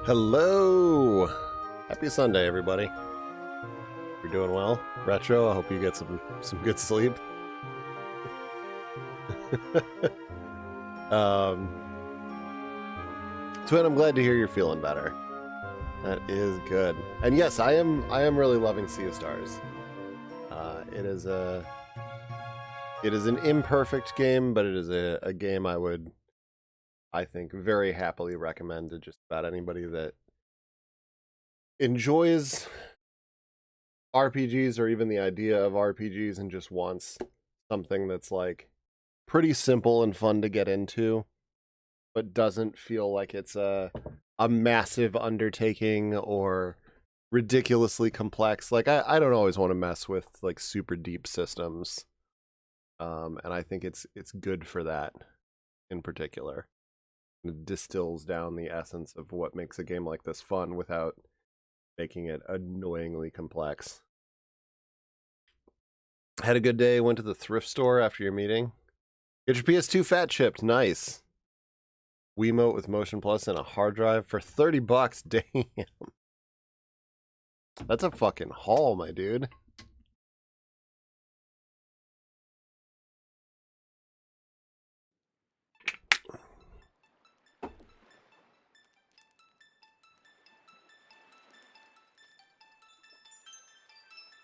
Hello! Happy Sunday, everybody. You're doing well? Retro, I hope you get some good sleep. Twin, I'm glad to hear you're feeling better. That is good. And yes, I am really loving Sea of Stars. It is an imperfect game, but it is a game I think, very happily recommend to just about anybody that enjoys RPGs or even the idea of RPGs and just wants something that's like pretty simple and fun to get into, but doesn't feel like it's a massive undertaking or ridiculously complex. Like I don't always want to mess with like super deep systems. And I think it's good for that in particular. It distills down the essence of what makes a game like this fun without making it annoyingly complex. Had a good day, went to the thrift store after your meeting. Get your PS2 fat chipped, nice. Wiimote with Motion Plus and a hard drive for $30, damn. That's a fucking haul, my dude.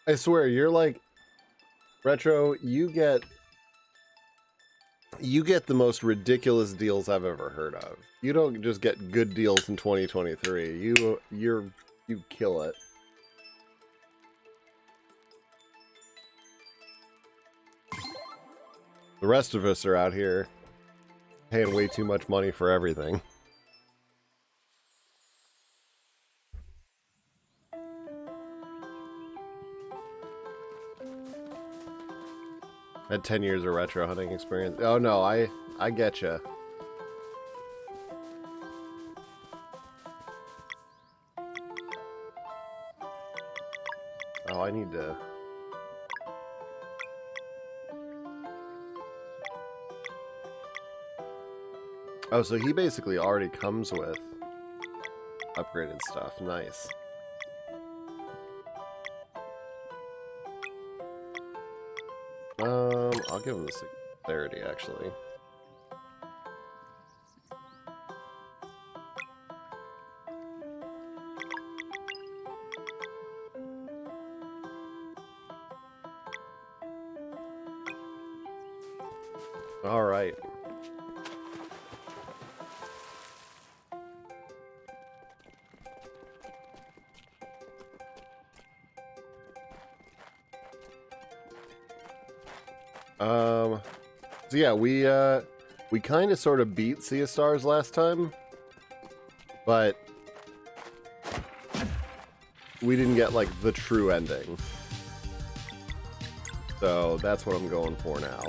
I swear, you're like, Retro, you get the most ridiculous deals I've ever heard of. You don't just get good deals in 2023. You kill it. The rest of us are out here paying way too much money for everything. Had 10 years of retro hunting experience. Oh no, I get you. Oh, I need to. Oh, so he basically already comes with upgraded stuff. Nice. I'll give him the singularity, actually. All right. So yeah, we kind of sort of beat Sea of Stars last time, but we didn't get like the true ending. So that's what I'm going for now.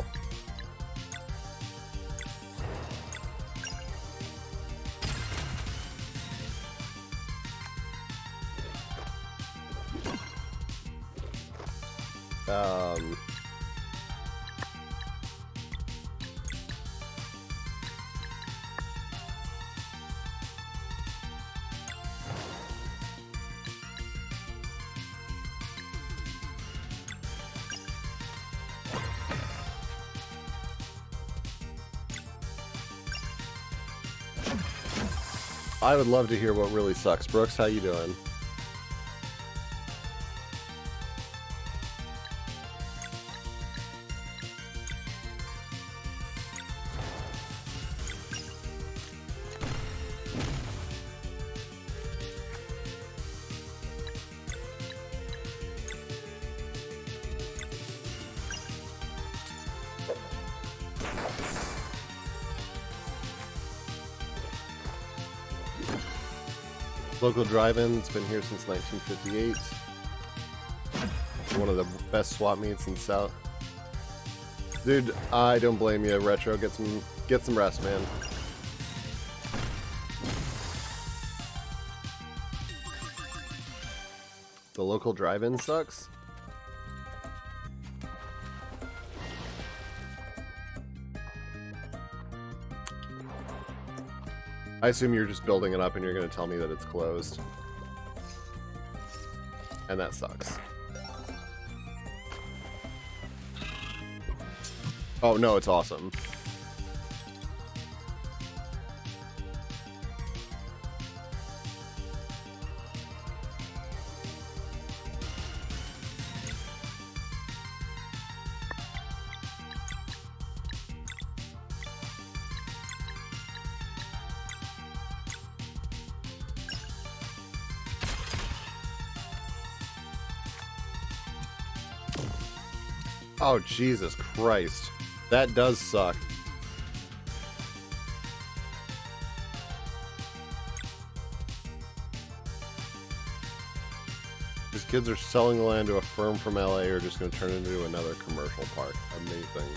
I would love to hear what really sucks. Brooks, how you doing? Local drive-in, it's been here since 1958. One of the best swap meets in South. Dude, I don't blame you, Retro. Get some rest, man. The local drive-in sucks. I assume you're just building it up and you're going to tell me that it's closed. And that sucks. Oh, no, it's awesome. Oh, Jesus Christ. That does suck. These kids are selling the land to a firm from LA or just going to turn it into another commercial park. Amazing.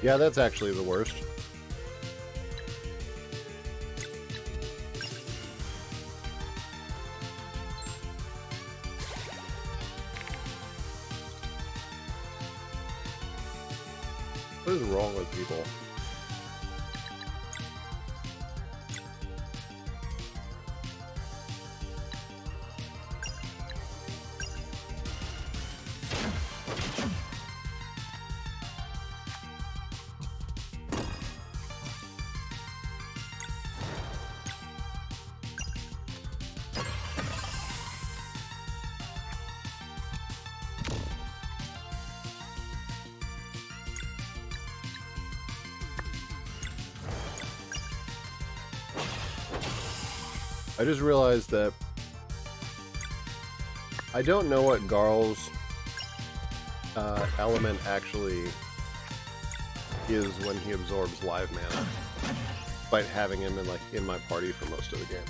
Yeah, that's actually the worst. What is wrong with people? I just realized that I don't know what Garl's element actually is when he absorbs live mana, despite having him in my party for most of the game.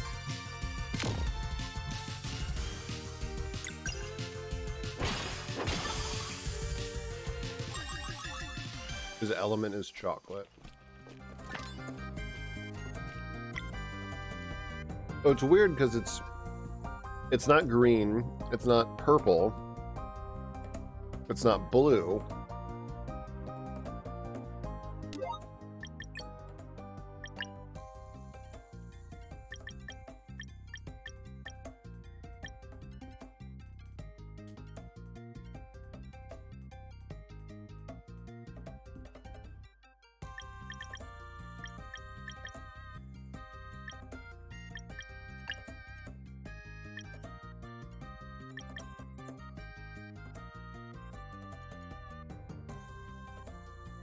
His element is chocolate. So it's weird because it's not green, it's not purple, it's not blue.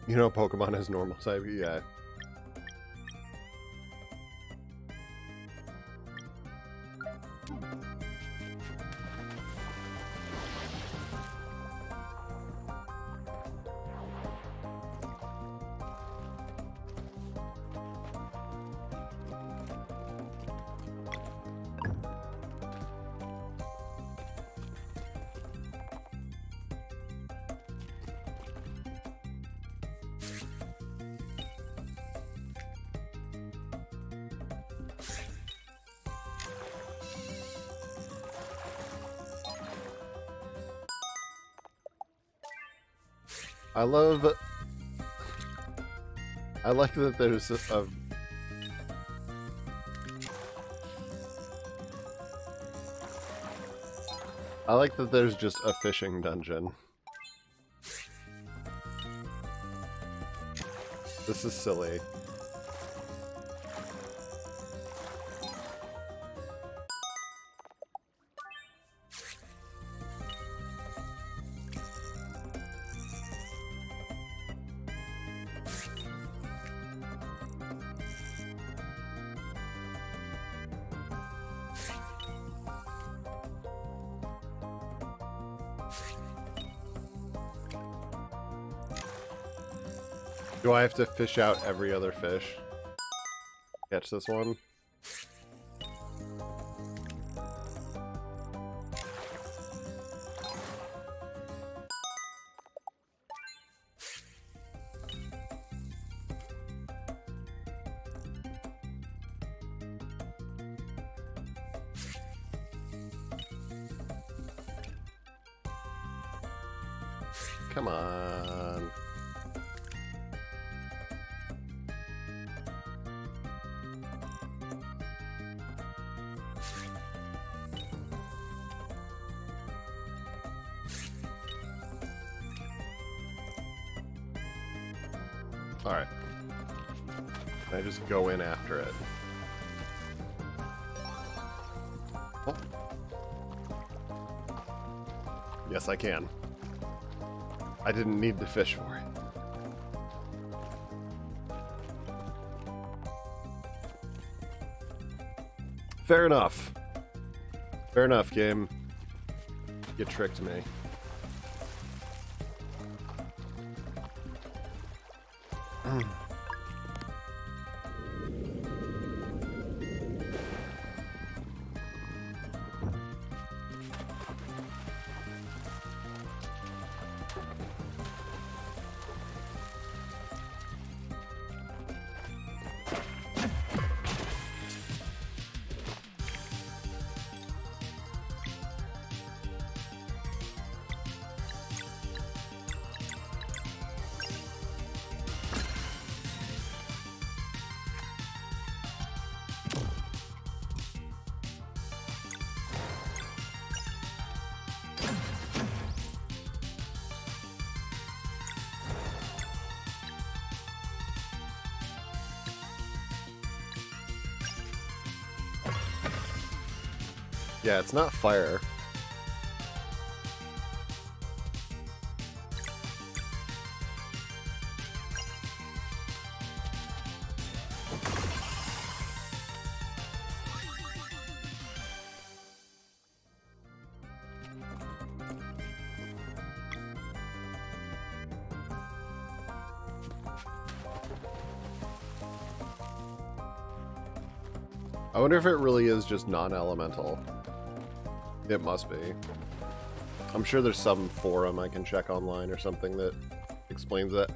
You know Pokemon has normal type, yeah. I like that there's a I like that there's just a fishing dungeon. This is silly. Do I have to fish out every other fish? Catch this one? Come on. Alright. Can I just go in after it? Oh. Yes, I can. I didn't need to fish for it. Fair enough. Fair enough, game. You tricked me. Yeah, it's not fire. I wonder if it really is just non-elemental. It must be. I'm sure there's some forum I can check online or something that explains it.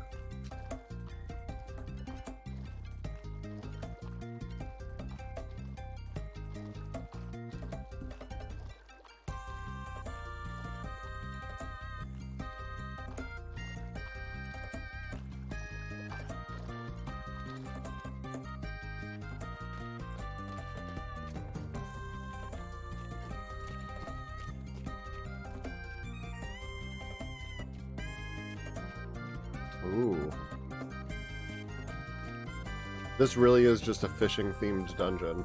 Ooh. This really is just a fishing themed dungeon.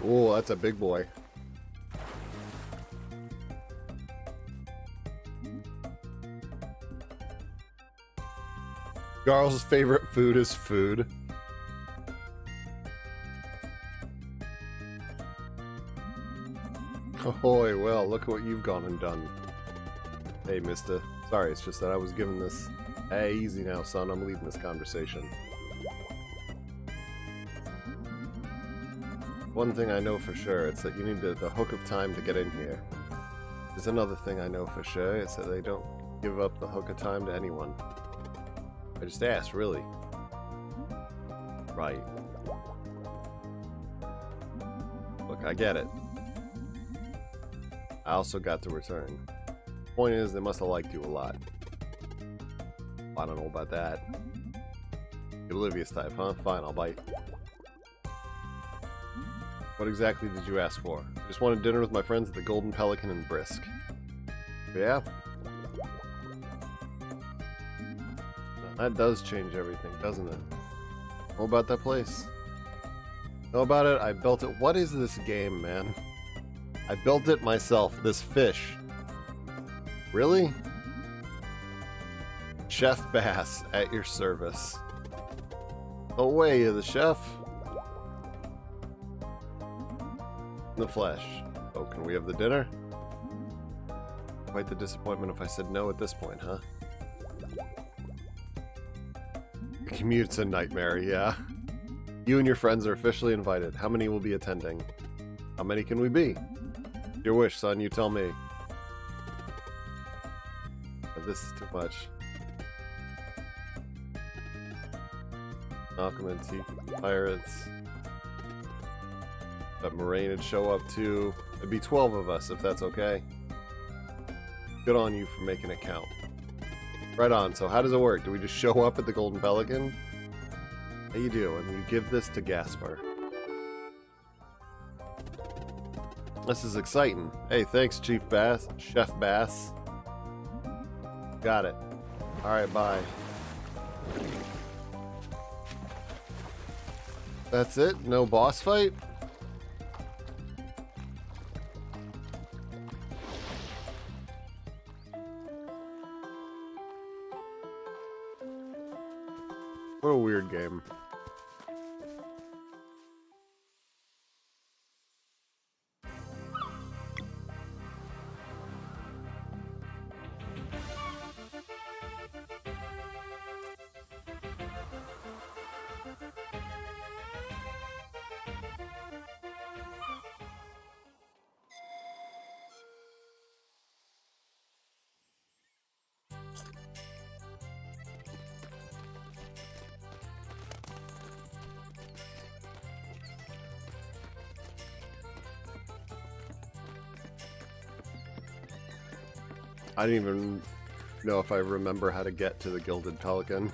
Oh, that's a big boy. Garl's favorite food is food. Oh, well, look at what you've gone and done. Hey, mister. Sorry, it's just that I was given this... Hey, easy now, son. I'm leaving this conversation. One thing I know for sure, it's that you need the hook of time to get in here. There's another thing I know for sure, it's that they don't give up the hook of time to anyone. I just asked, really. Right. Look, I get it. I also got to return. Point is, they must have liked you a lot. I don't know about that. The oblivious type, huh? Fine, I'll bite. What exactly did you ask for? I just wanted dinner with my friends at the Golden Pelican in Brisk. Yeah? That does change everything, doesn't it? What about that place? Know about it? I built it. What is this game, man? I built it myself, this fish. Really? Chef Bass, at your service. Oh, way, the chef. In the flesh. Oh, can we have the dinner? Quite the disappointment if I said no at this point, huh? The commute's a nightmare, yeah. You and your friends are officially invited. How many will be attending? How many can we be? Your wish, son, you tell me. Oh, this is too much. Malcolm and T Pirates. But Moraine would show up too. It'd be 12 of us if that's okay. Good on you for making it count. Right on, so how does it work? Do we just show up at the Golden Pelican? How you do? And you give this to Gaspar. This is exciting. Hey, thanks, Chief Bass. Chef Bass. Got it. Alright, bye. That's it? No boss fight? What a weird game. I didn't even know if I remember how to get to the Gilded Pelican.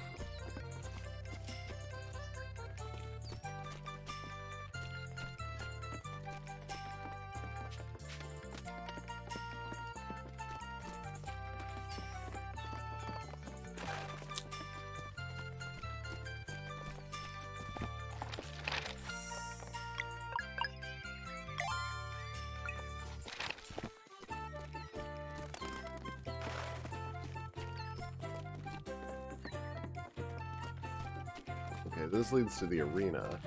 Okay, this leads to the arena.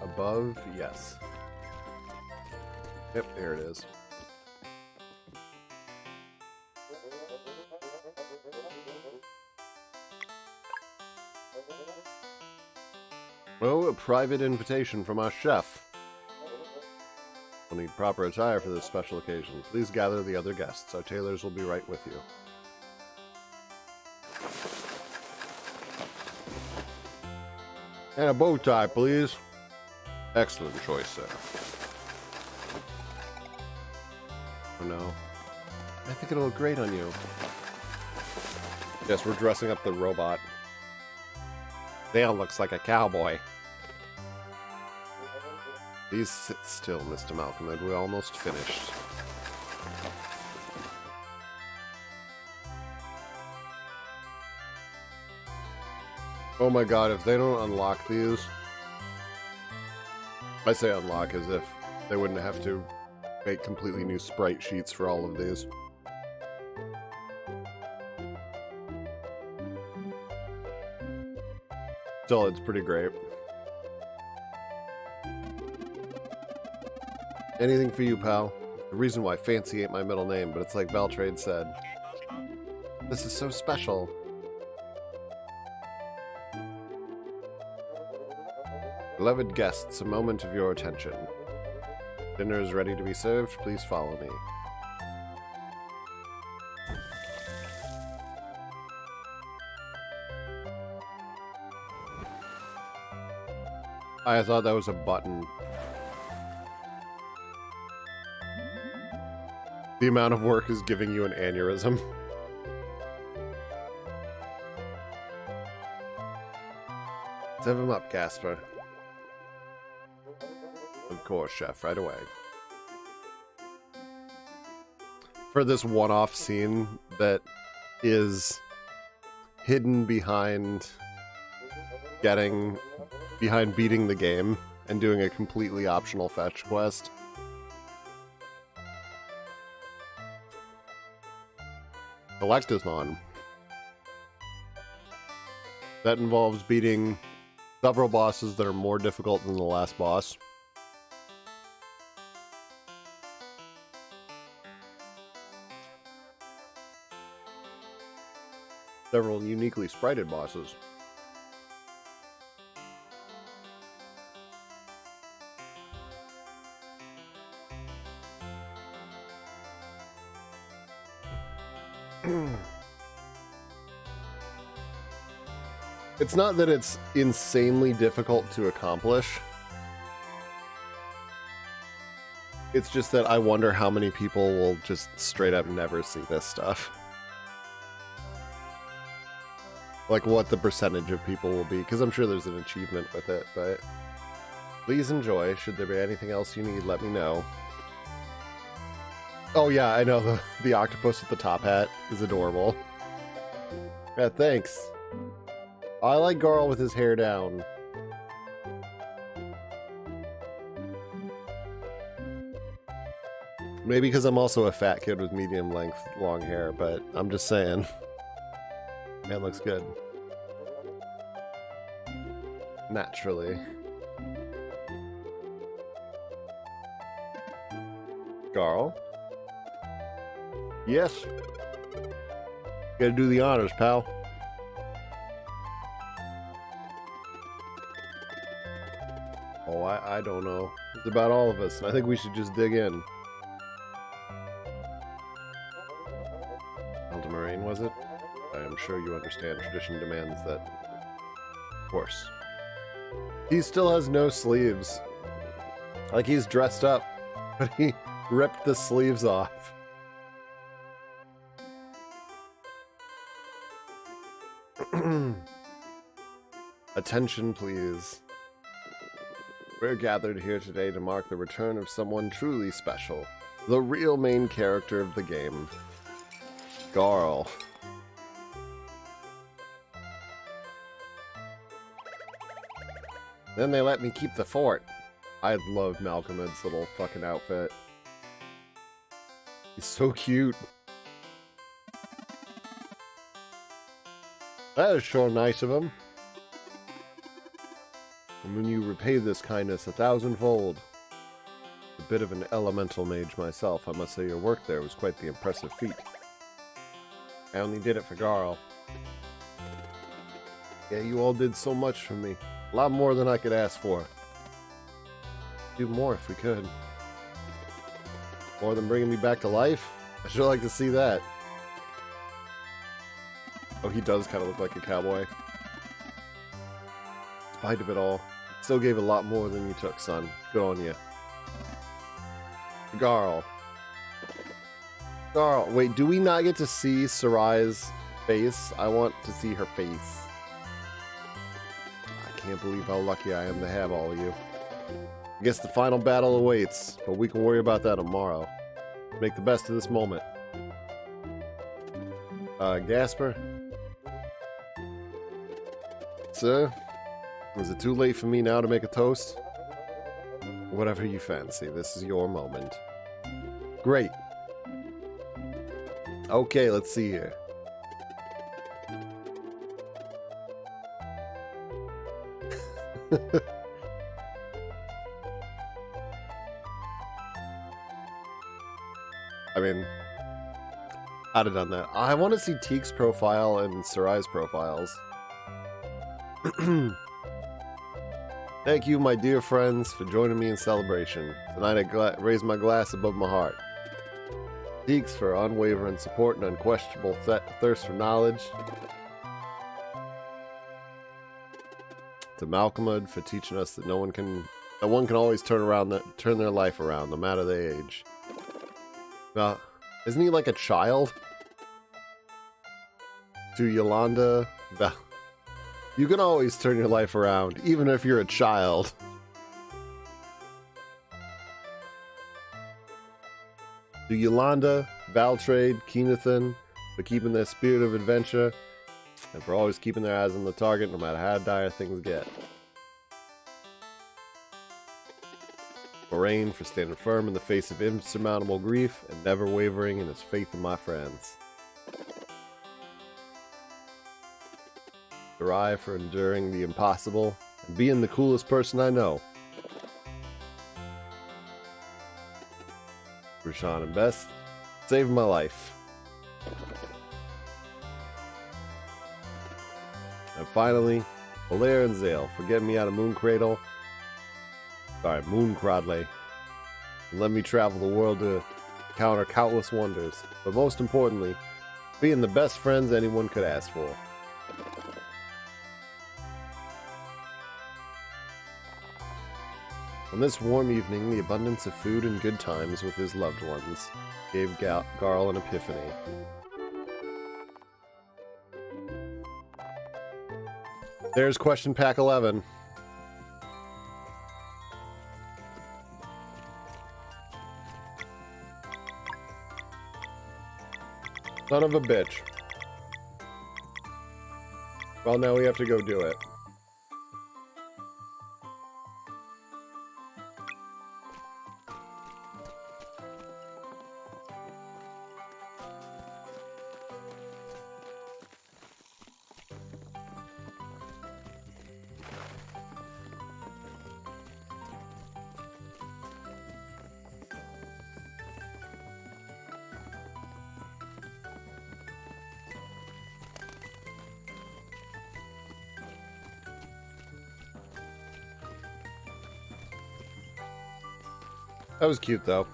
Above, yes. Yep, there it is. Oh, a private invitation from our chef. We'll need proper attire for this special occasion. Please gather the other guests. Our tailors will be right with you. And a bow tie, please. Excellent choice, sir. Oh no. I think it'll look great on you. Yes, we're dressing up the robot. Dale looks like a cowboy. Please sit still, Mr. Malcolm. We're almost finished. Oh my god, if they don't unlock these... I say unlock as if they wouldn't have to make completely new sprite sheets for all of these. Still, it's pretty great. Anything for you, pal. The reason why Fancy ain't my middle name, but it's like Beltrade said. This is so special. Beloved guests, a moment of your attention. Dinner is ready to be served. Please follow me. I thought that was a button. The amount of work is giving you an aneurysm. Serve him up, Gaspar. Of course, chef, right away. For this one-off scene that is hidden behind beating the game and doing a completely optional fetch quest. Collectathon. That involves beating several bosses that are more difficult than the last boss. several uniquely sprited bosses. It's not that it's insanely difficult to accomplish. It's just that I wonder how many people will just straight up never see this stuff. Like what the percentage of people will be, because I'm sure there's an achievement with it, but please enjoy. Should there be anything else you need, let me know. Oh yeah, I know, the octopus with the top hat is adorable. Yeah, thanks. I like Garl with his hair down. Maybe because I'm also a fat kid with medium length long hair, but I'm just saying. Man, looks good. Naturally. Garl? Yes. Gotta do the honors, pal. Oh, I don't know. It's about all of us, and I think we should just dig in. Eldermarine, was it? I am sure you understand tradition demands that. Of course. He still has no sleeves. Like, he's dressed up, but he ripped the sleeves off. Attention, please. We're gathered here today to mark the return of someone truly special. The real main character of the game. Garl. Then they let me keep the fort. I love Malcolm's little fucking outfit. He's so cute. That is sure nice of him. And when you repay this kindness 1,000-fold. A bit of an elemental mage myself, I must say your work there was quite the impressive feat. I only did it for Garl. Yeah, you all did so much for me. A lot more than I could ask for. Do more if we could. More than bringing me back to life? I sure like to see that. Oh, he does kind of look like a cowboy. In spite of it all, still gave a lot more than you took, son. Good on you. Garl. Garl, wait, do we not get to see Sarai's face? I want to see her face. I can't believe how lucky I am to have all of you. I guess the final battle awaits, but we can worry about that tomorrow. Make the best of this moment. Gasper? Sir? Is it too late for me now to make a toast? Whatever you fancy, this is your moment. Great. Okay, let's see here. I mean, I'd have done that. I want to see Teek's profile and Sarai's profiles. Thank you, my dear friends, for joining me in celebration. Tonight I raise my glass above my heart. Teek's for unwavering support and unquestionable thirst for knowledge. To Malcolmud for teaching us that one can always turn their life around, no matter their age. Now, isn't he like a child? To Yolanda, you can always turn your life around, even if you're a child. To Yolanda, Valtrade, Keenathan, for keeping their spirit of adventure, and for always keeping their eyes on the target, no matter how dire things get. Moraine for standing firm in the face of insurmountable grief and never wavering in his faith in my friends. Sarai for enduring the impossible and being the coolest person I know. Roshan and Best, saved my life. finally, Belair and Zale for getting me out of Moon Cradle. Sorry, Moon Cradle. And let me travel the world to encounter countless wonders. But most importantly, being the best friends anyone could ask for. On this warm evening, the abundance of food and good times with his loved ones gave Garl an epiphany. There's question pack 11. Son of a bitch. Well, now we have to go do it. That was cute, though.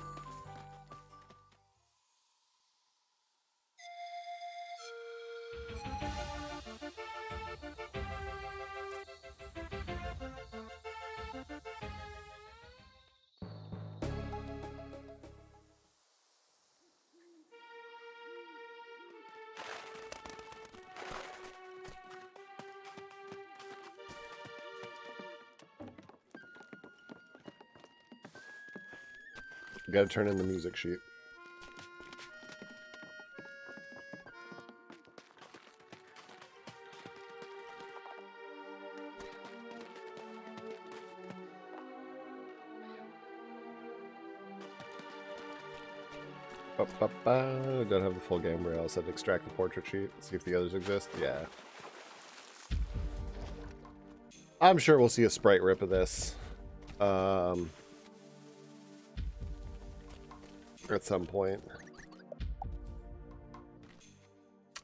Gotta turn in the music sheet. I don't have the full game where I said extract the portrait sheet, see if the others exist. Yeah. I'm sure we'll see a sprite rip of this. At some point.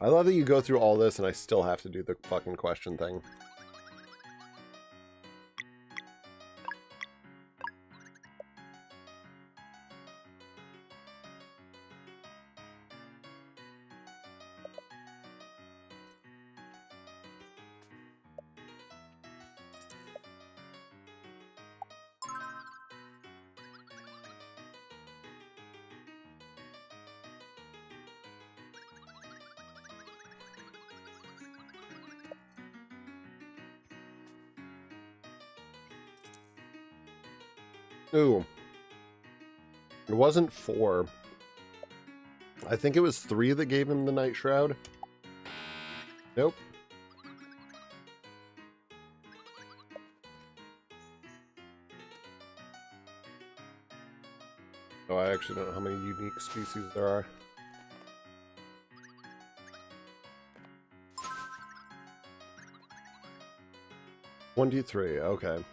I love that you go through all this and I still have to do the fucking question thing. Ooh. It wasn't 4. I think it was 3 that gave him the Night Shroud. Nope. Oh, I actually don't know how many unique species there are. One, two, three. Okay.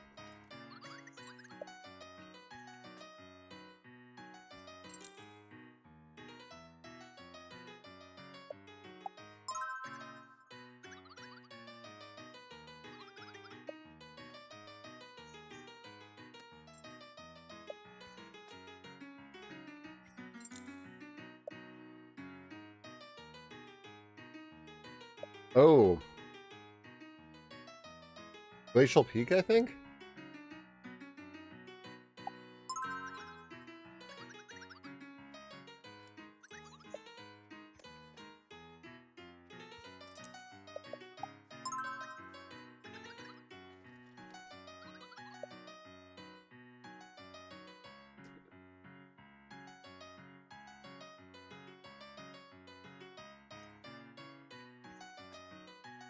Oh. Glacial Peak, I think?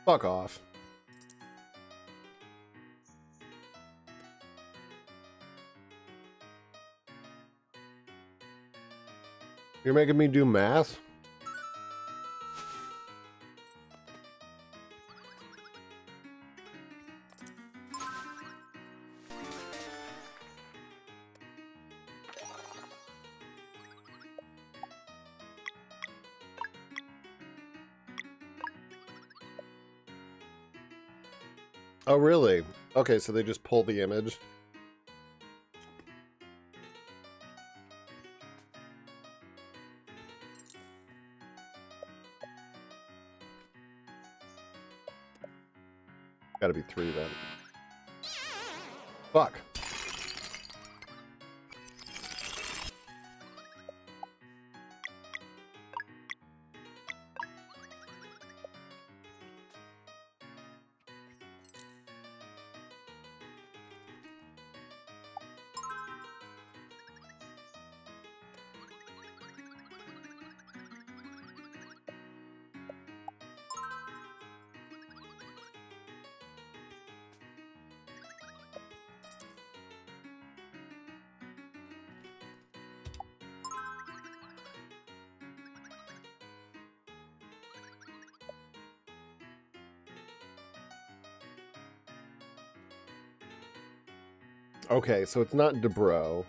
Fuck off. You're making me do math? Oh, really? Okay, so they just pull the image. Gotta be 3 then. Fuck. Okay, so it's not Dubrow.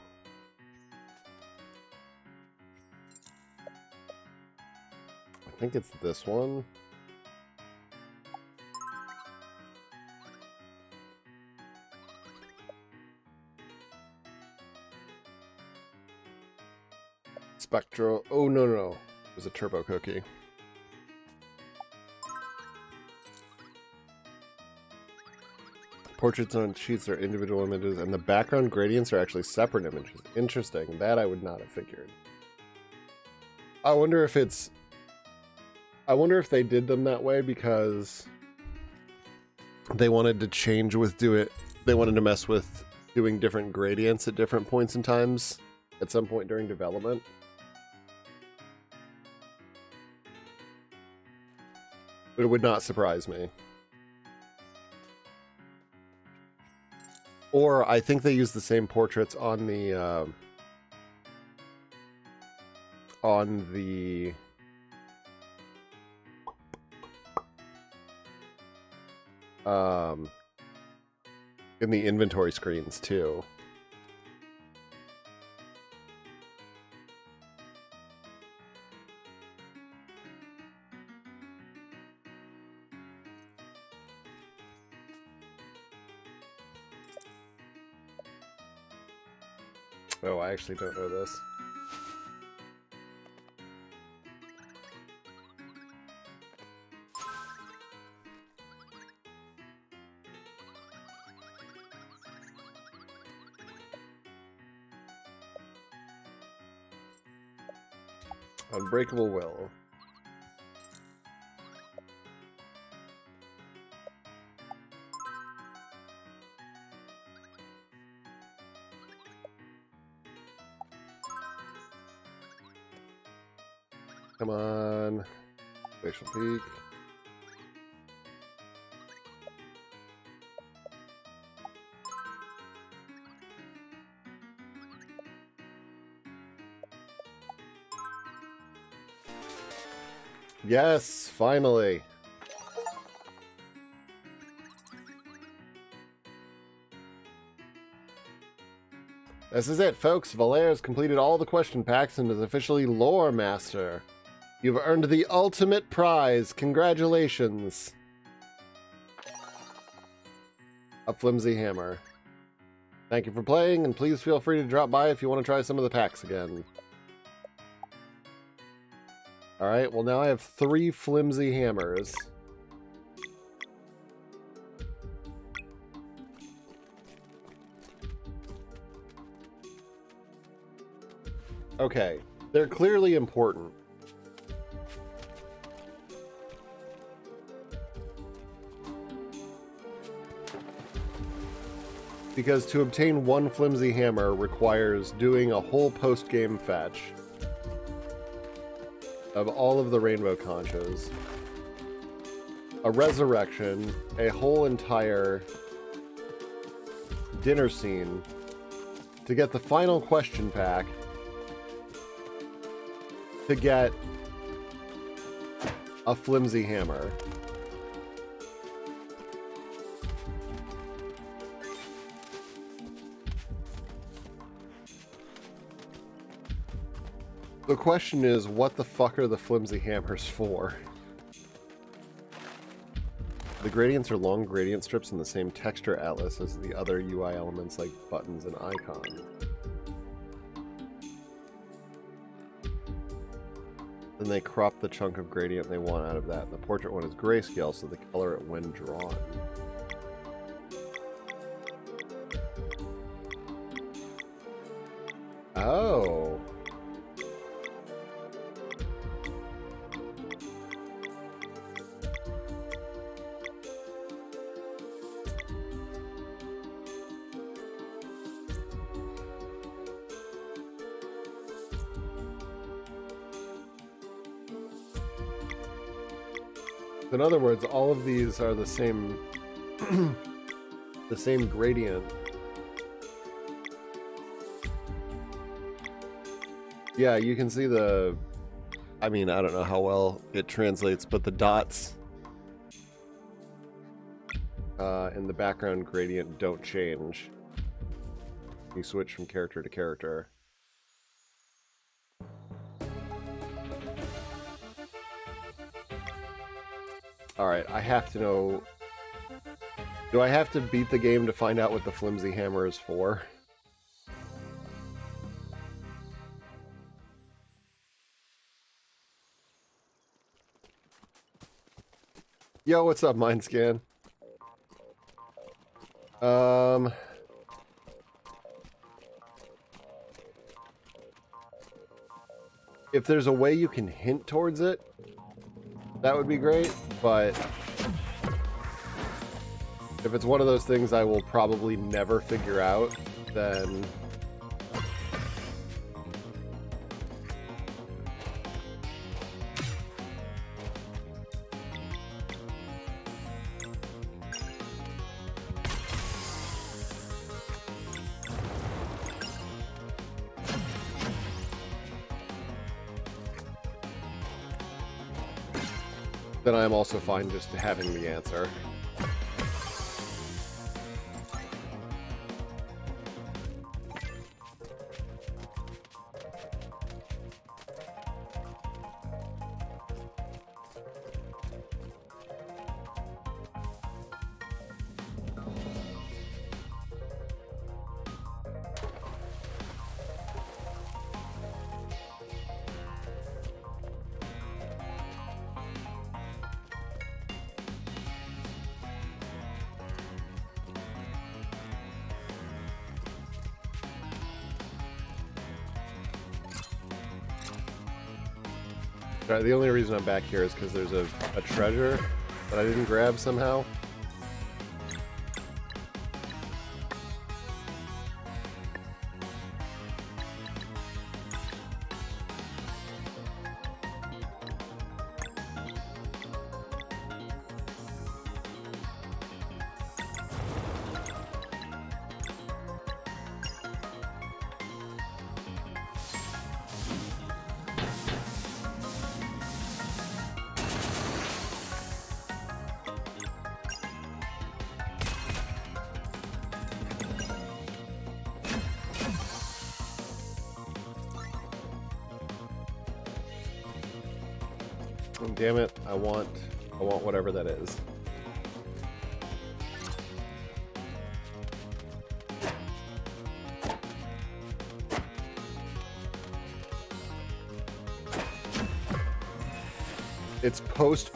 I think it's this one. Spectral. Oh, no, no, no. It was a turbo cookie. Portraits on sheets are individual images, and the background gradients are actually separate images. Interesting. That I would not have figured. I wonder if it's... I wonder if they did them that way because they wanted to change with they wanted to mess with doing different gradients at different points in times at some point during development. But it would not surprise me. Or I think they use the same portraits on the in the inventory screens too. Oh, I actually don't know this. Unbreakable Will. Come on. Glacial Peak. Yes, finally. This is it, folks. Valere has completed all the question packs and is officially Lore Master. You've earned the ultimate prize. Congratulations. A flimsy hammer. Thank you for playing, and please feel free to drop by if you want to try some of the packs again. Alright, well now I have 3 flimsy hammers. Okay, they're clearly important. Because to obtain 1 flimsy hammer requires doing a whole post-game fetch of all of the rainbow conchas, a resurrection, a whole entire dinner scene to get the final question pack to get a flimsy hammer. The question is, what the fuck are the flimsy hammers for? The gradients are long gradient strips in the same texture atlas as the other UI elements like buttons and icons. Then they crop the chunk of gradient they want out of that. The portrait one is grayscale, so they color it when drawn. Oh. In other words, all of these are the same the same gradient. Yeah, you can see the, I mean, I don't know how well it translates, but the dots in the background gradient don't change. You switch from character to character. Alright, I have to know... Do I have to beat the game to find out what the flimsy hammer is for? Yo, what's up, Mindscan? If there's a way you can hint towards it, that would be great, but if it's one of those things I will probably never figure out, then I'm also fine just having the answer. The only reason I'm back here is because there's a treasure that I didn't grab somehow. Damn it, I want whatever that is. It's post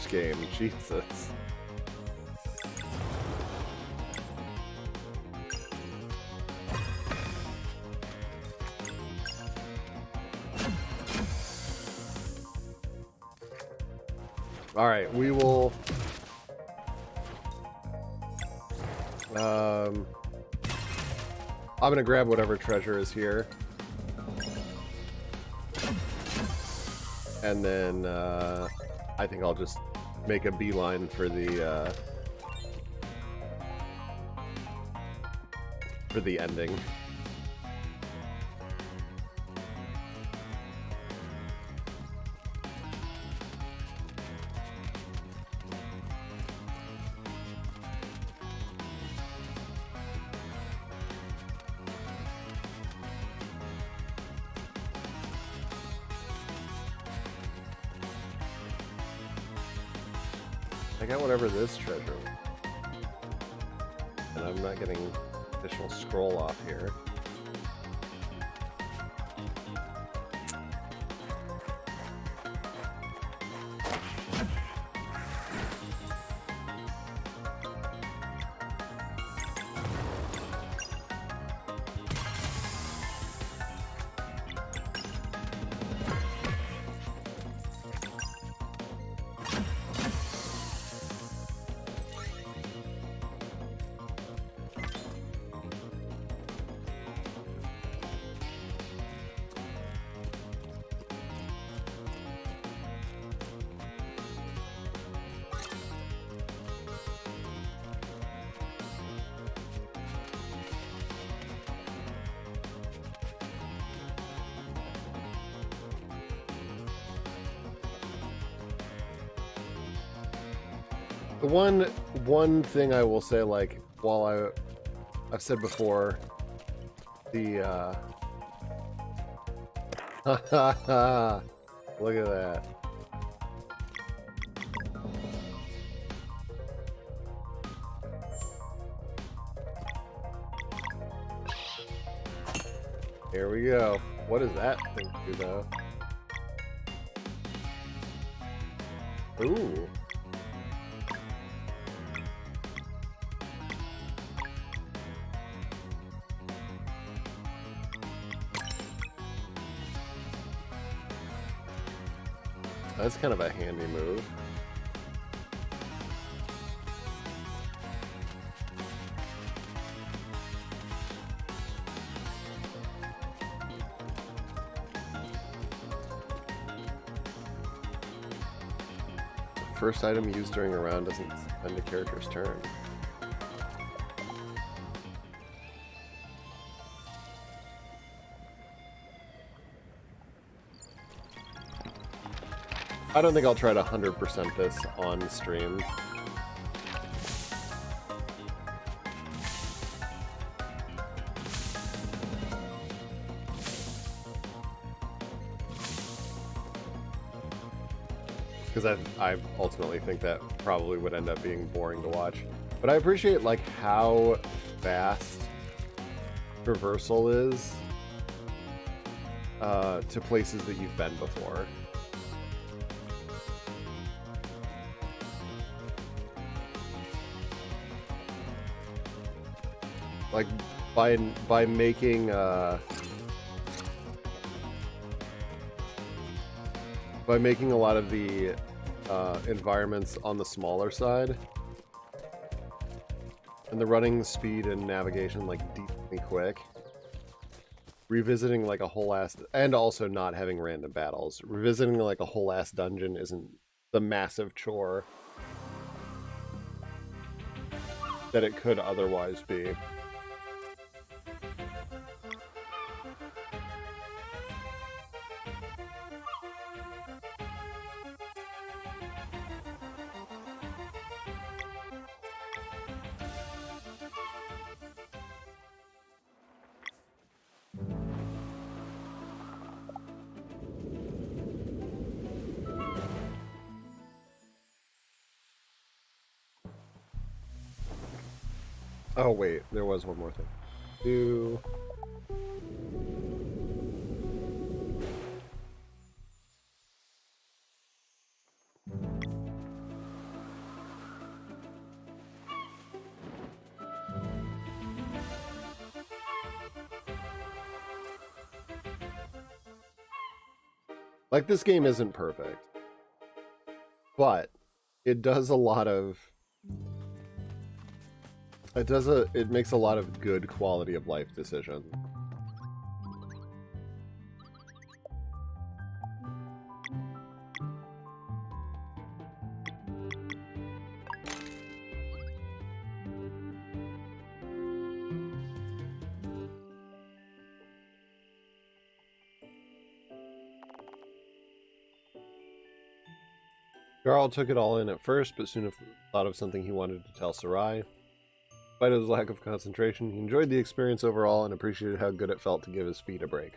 game, Jesus. Alright, we will... I'm gonna grab whatever treasure is here. And then, I think I'll just make a beeline for the ending. got whatever this treasure. And I'm not getting additional scroll off here. The one thing I will say, like, while I've said before, the look at that. Here we go. What does that thing do, though? Ooh. That's kind of a handy move. First item used during a round doesn't end a character's turn. I don't think I'll try to 100% this on stream. Because I ultimately think that probably would end up being boring to watch. But I appreciate like how fast traversal is to places that you've been before. Like by making a lot of the environments on the smaller side, and the running speed and navigation like decently quick, revisiting like a whole ass, and also not having random battles, revisiting like a whole ass dungeon isn't the massive chore that it could otherwise be. Oh wait, there was one more thing. Like, this game isn't perfect, but it does a lot of it makes a lot of good quality of life decisions. Jarl took it all in at first, but soon thought of something he wanted to tell Sarai. Despite his lack of concentration, he enjoyed the experience overall and appreciated how good it felt to give his feet a break.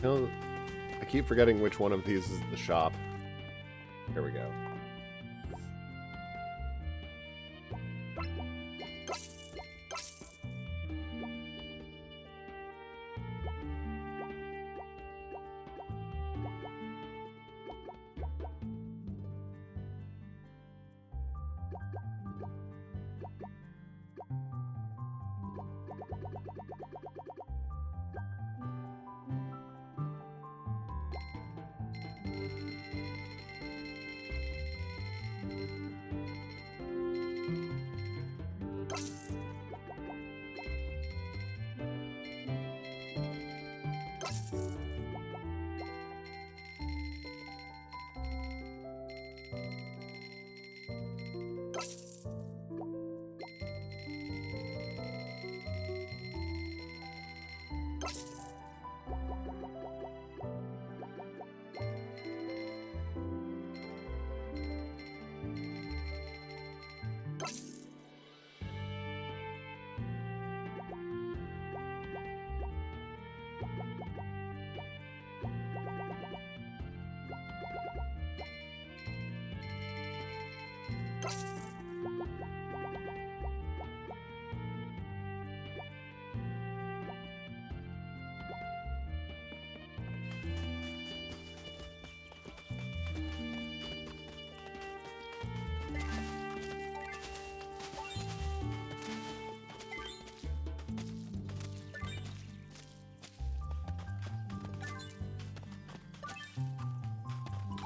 You know, I keep forgetting which one of these is the shop. There we go.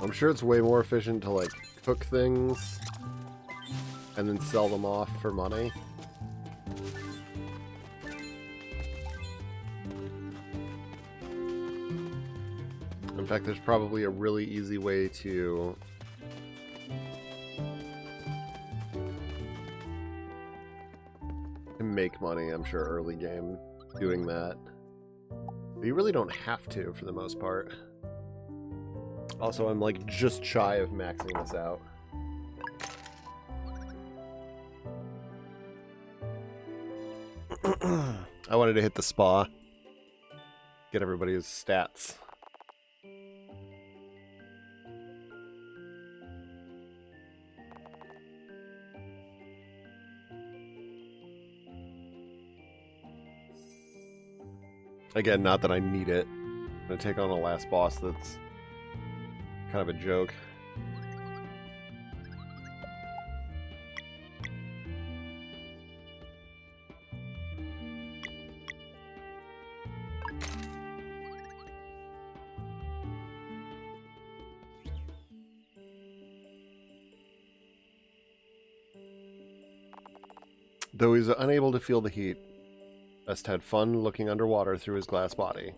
I'm sure it's way more efficient to like cook things and then sell them off for money. In fact, there's probably a really easy way to make money, I'm sure, early game doing that. But you really don't have to for the most part. Also, I'm like just shy of maxing this out. I wanted to hit the spa. Get everybody's stats. Again, not that I need it. I'm gonna take on a last boss that's kind of a joke. Though he's unable to feel the heat, Best had fun looking underwater through his glass body.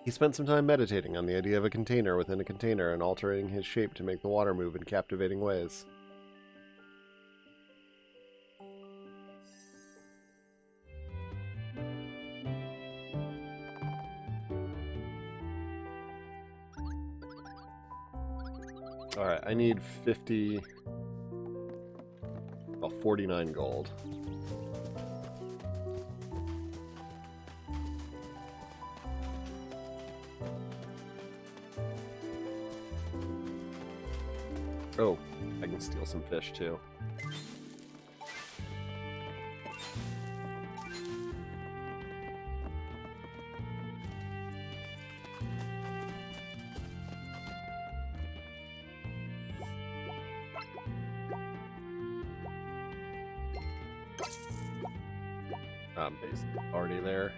He spent some time meditating on the idea of a container within a container and altering his shape to make the water move in captivating ways. Alright, I need 49 gold. Oh, I can steal some fish too. I'm basically already there.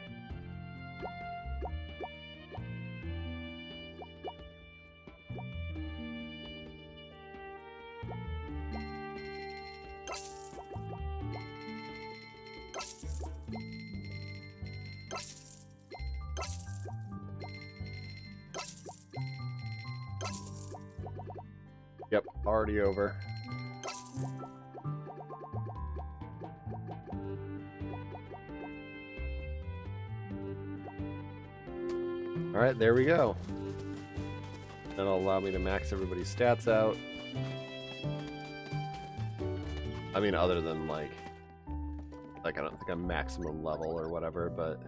Yep, already over. Alright, there we go. That'll allow me to max everybody's stats out. I mean, other than like I don't think I'm maximum level or whatever, but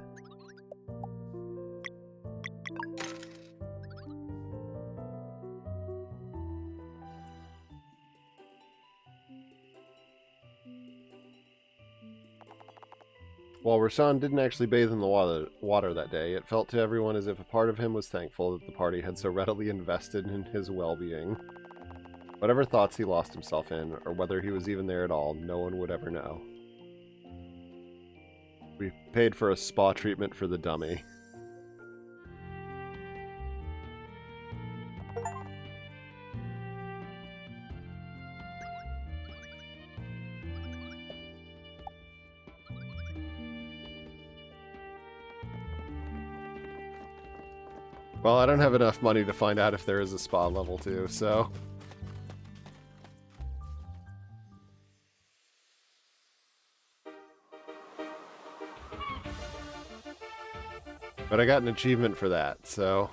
While Rashawn didn't actually bathe in the water that day, it felt to everyone as if a part of him was thankful that the party had so readily invested in his well-being. Whatever thoughts he lost himself in, or whether he was even there at all, no one would ever know. We paid for a spa treatment for the dummy. Well, I don't have enough money to find out if there is a spa level 2, so... But I got an achievement for that, so...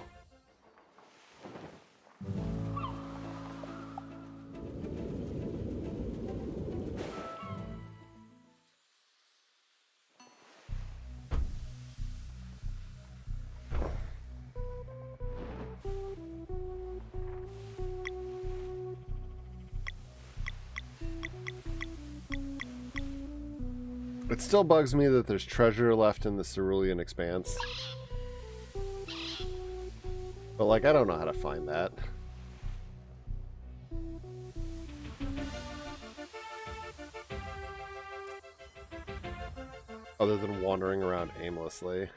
It still bugs me that there's treasure left in the Cerulean Expanse. But, like, I don't know how to find that. Other than wandering around aimlessly.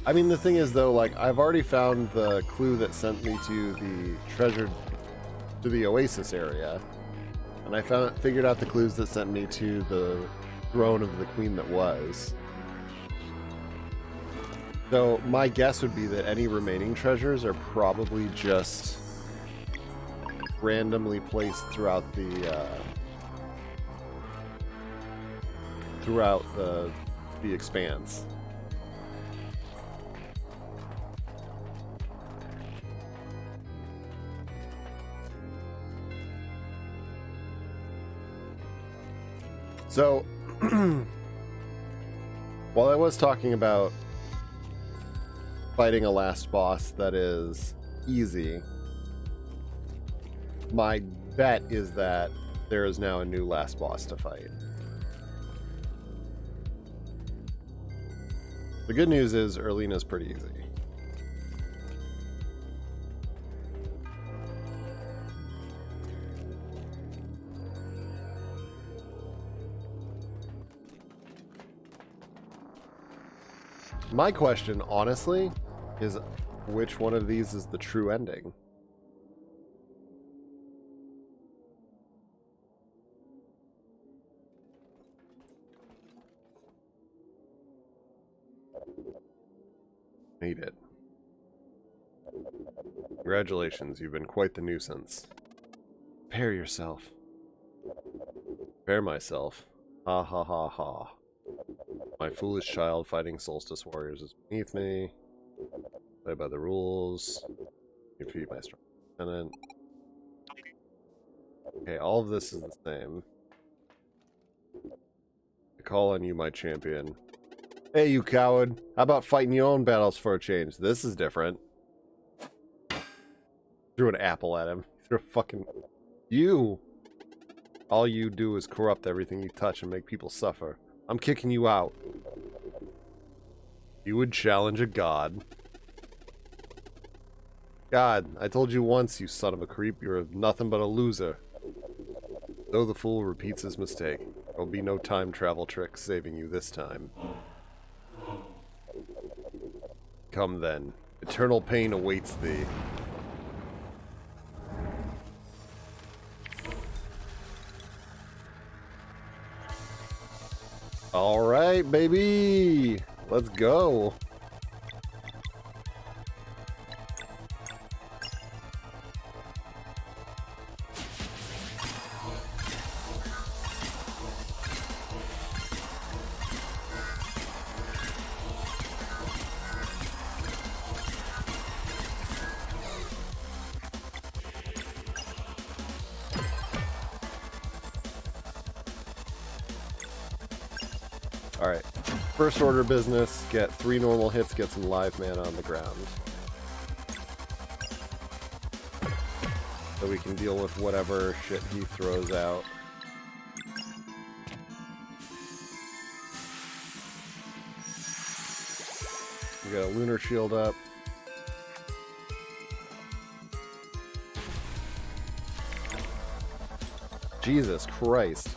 I mean, the thing is, though, like, I've already found the clue that sent me to the to the Oasis area. And I figured out the clues that sent me to the throne of the Queen that was. So, my guess would be that any remaining treasures are probably just randomly placed throughout the expanse. So, while I was talking about fighting a last boss that is easy, my bet is that there is now a new last boss to fight. The good news is Erlina's pretty easy. My question, honestly, is which one of these is the true ending? Hate it. Congratulations, you've been quite the nuisance. Prepare yourself. Prepare myself. Ha ha ha ha. My foolish child fighting Solstice warriors is beneath me. Play by the rules. Defeat my strong lieutenant. Okay, all of this is the same. I call on you, my champion. Hey, you coward. How about fighting your own battles for a change? This is different. Threw an apple at him. Threw a fucking... You! All you do is corrupt everything you touch and make people suffer. I'm kicking you out. You would challenge a god. God, I told you once, you son of a creep, you're nothing but a loser. Though the fool repeats his mistake, there will be no time travel trick saving you this time. Come then. Eternal pain awaits thee. All right, baby. Let's go. Alright, first order business, get 3 normal hits, get some live mana on the ground. So we can deal with whatever shit he throws out. We got a Lunar Shield up. Jesus Christ.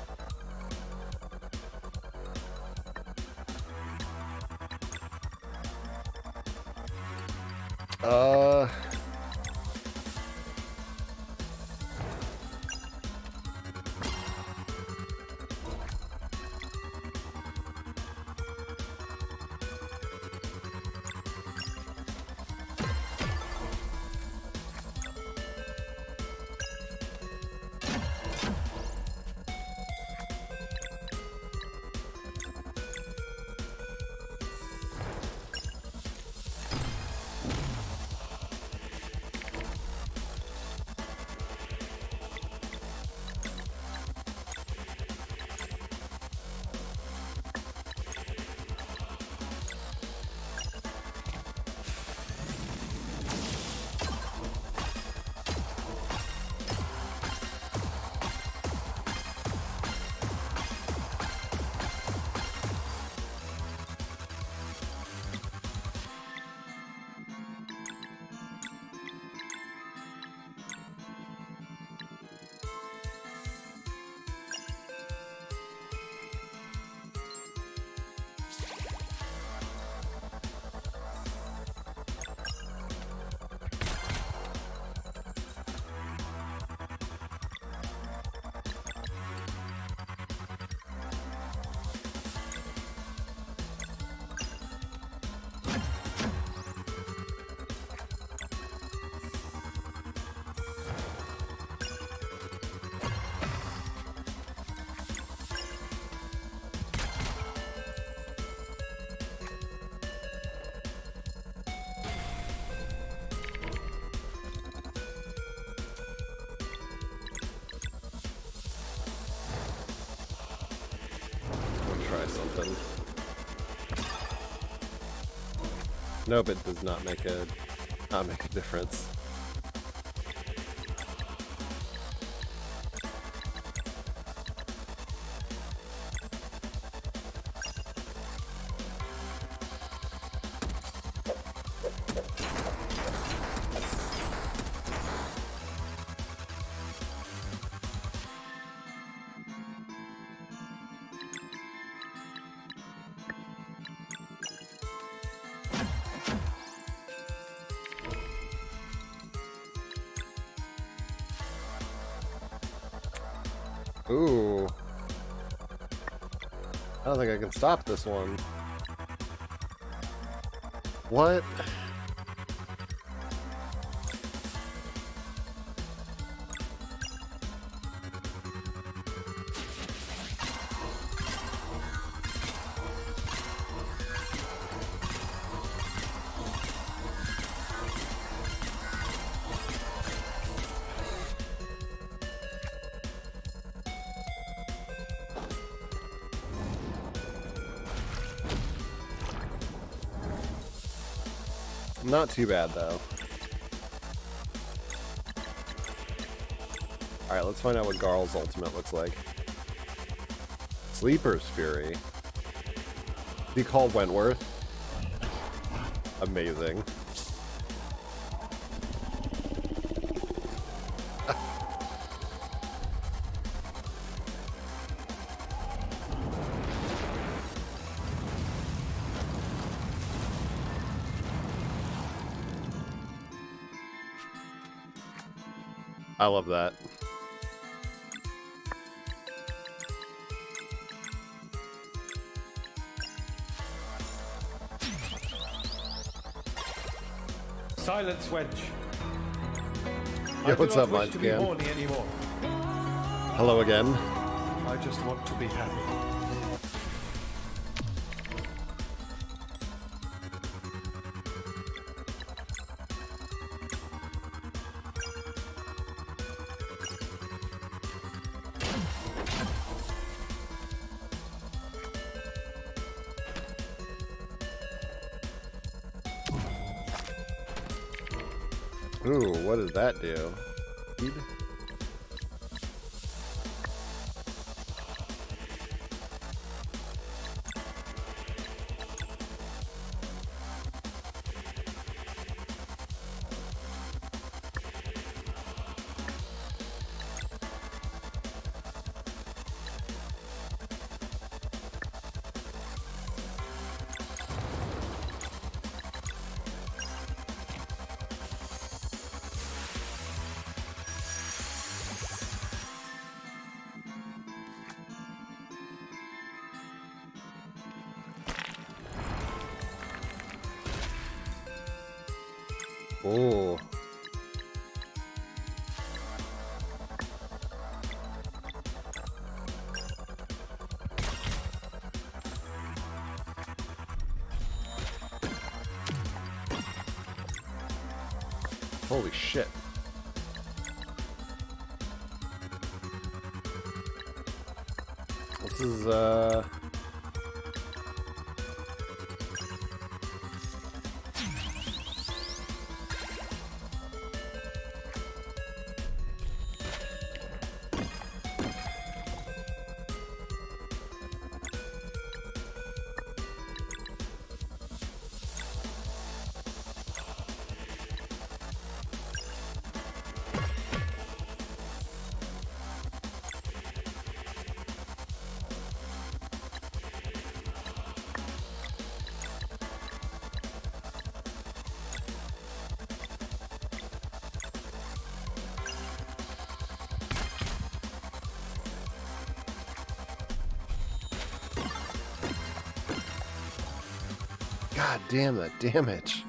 Something. Nope, it does not make a difference. Ooh. I don't think I can stop this one. What? Not too bad, though. Alright, let's find out what Garl's ultimate looks like. Sleeper's Fury. Did he call Wentworth? Amazing. I love that. Silence, wench. Yeah, I what's do up, not wish to be Munchkin? horny anymore. Hello again. I just want to be happy. Ooh, what does that do? Speed? Ooh. Holy shit. This is, God damn that damage.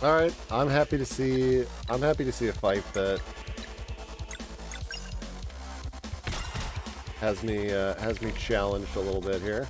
All right, I'm happy to see a fight that has me challenged a little bit here.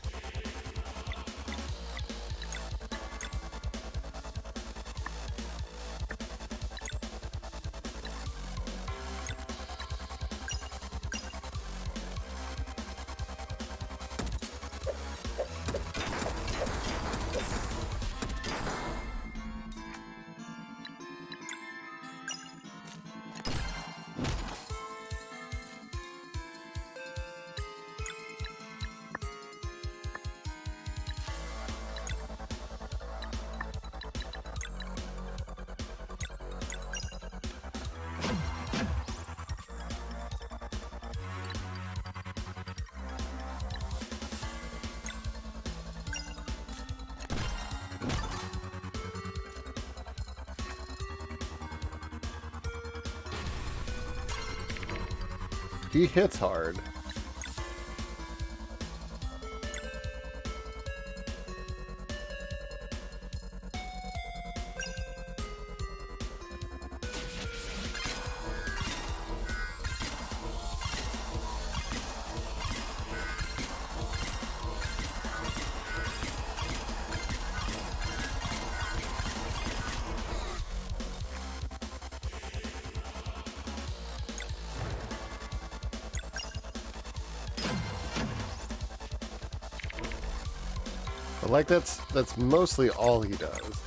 He hits hard. But like that's mostly all he does.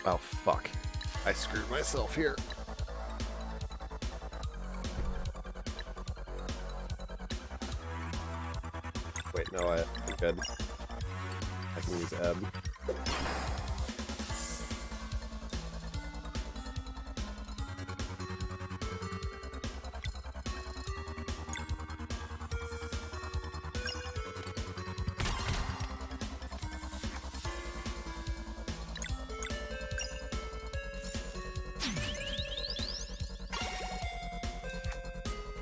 Oh fuck. I screwed myself here. Wait, no, I'm good. I can use Ebb.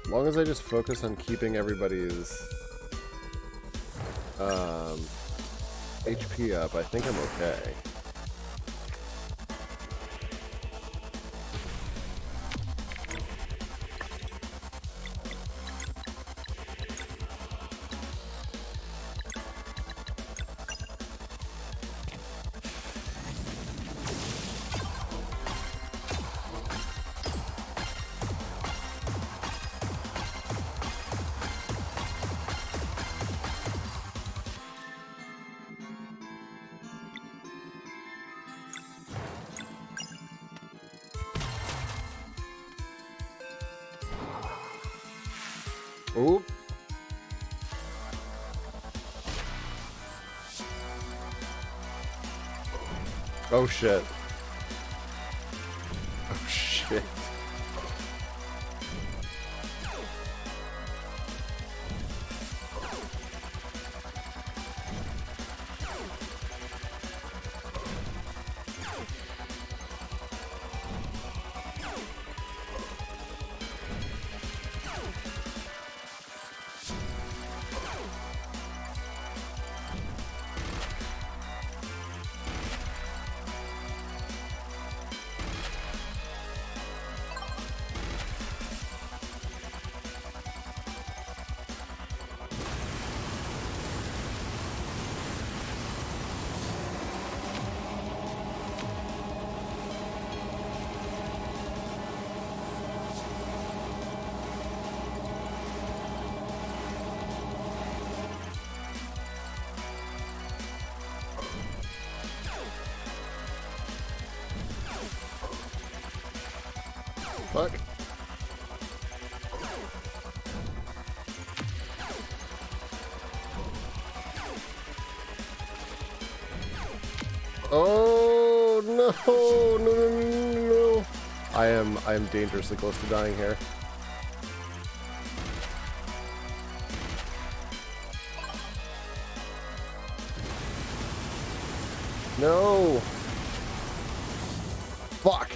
As long as I just focus on keeping everybody's HP up, I think I'm okay. Oop. Oh shit. Oh shit. Fuck. Oh no, no. I am dangerously close to dying here. No. Fuck.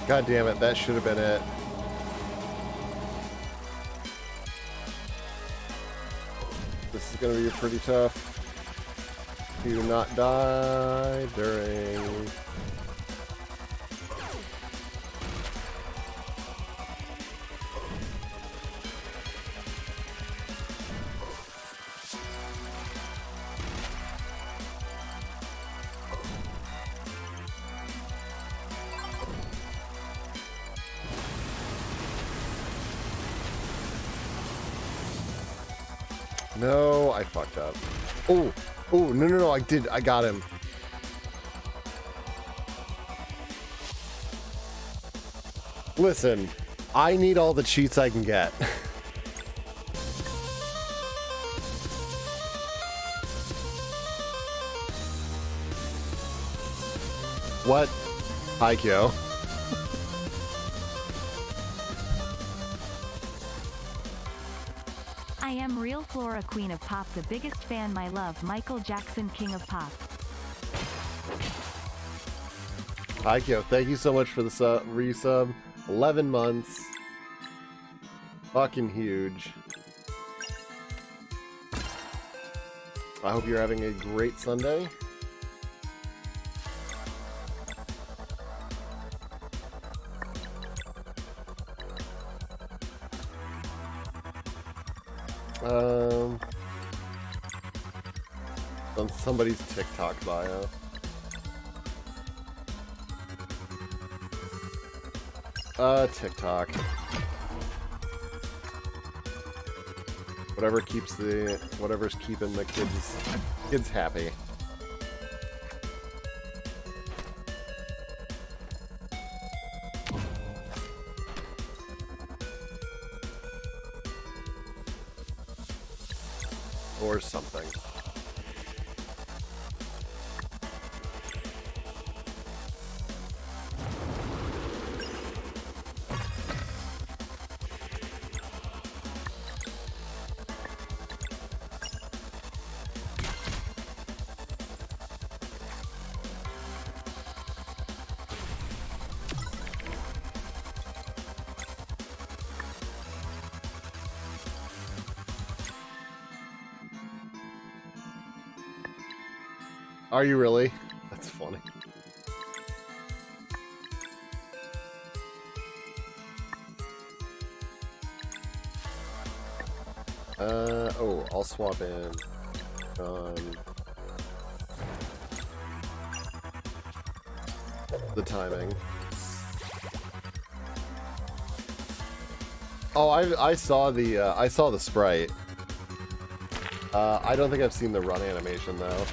God damn it, that should have been it. This is gonna be pretty tough. Do not die during... No, I fucked up. Oh, oh, no, I got him. Listen, I need all the cheats I can get. What? Aikyo. I am real Flora Queen of Pop, the biggest fan, my love, Michael Jackson King of Pop. Aikyo, thank you so much for the resub. 11 months. Fucking huge. I hope you're having a great Sunday. On somebody's TikTok bio. TikTok. Whatever's keeping the kids happy. Or something. Are you really? That's funny. Oh, I'll swap in the timing. Oh, I saw the sprite. I don't think I've seen the run animation though.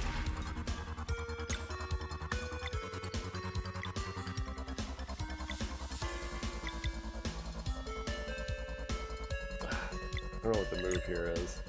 I don't know what the move here is.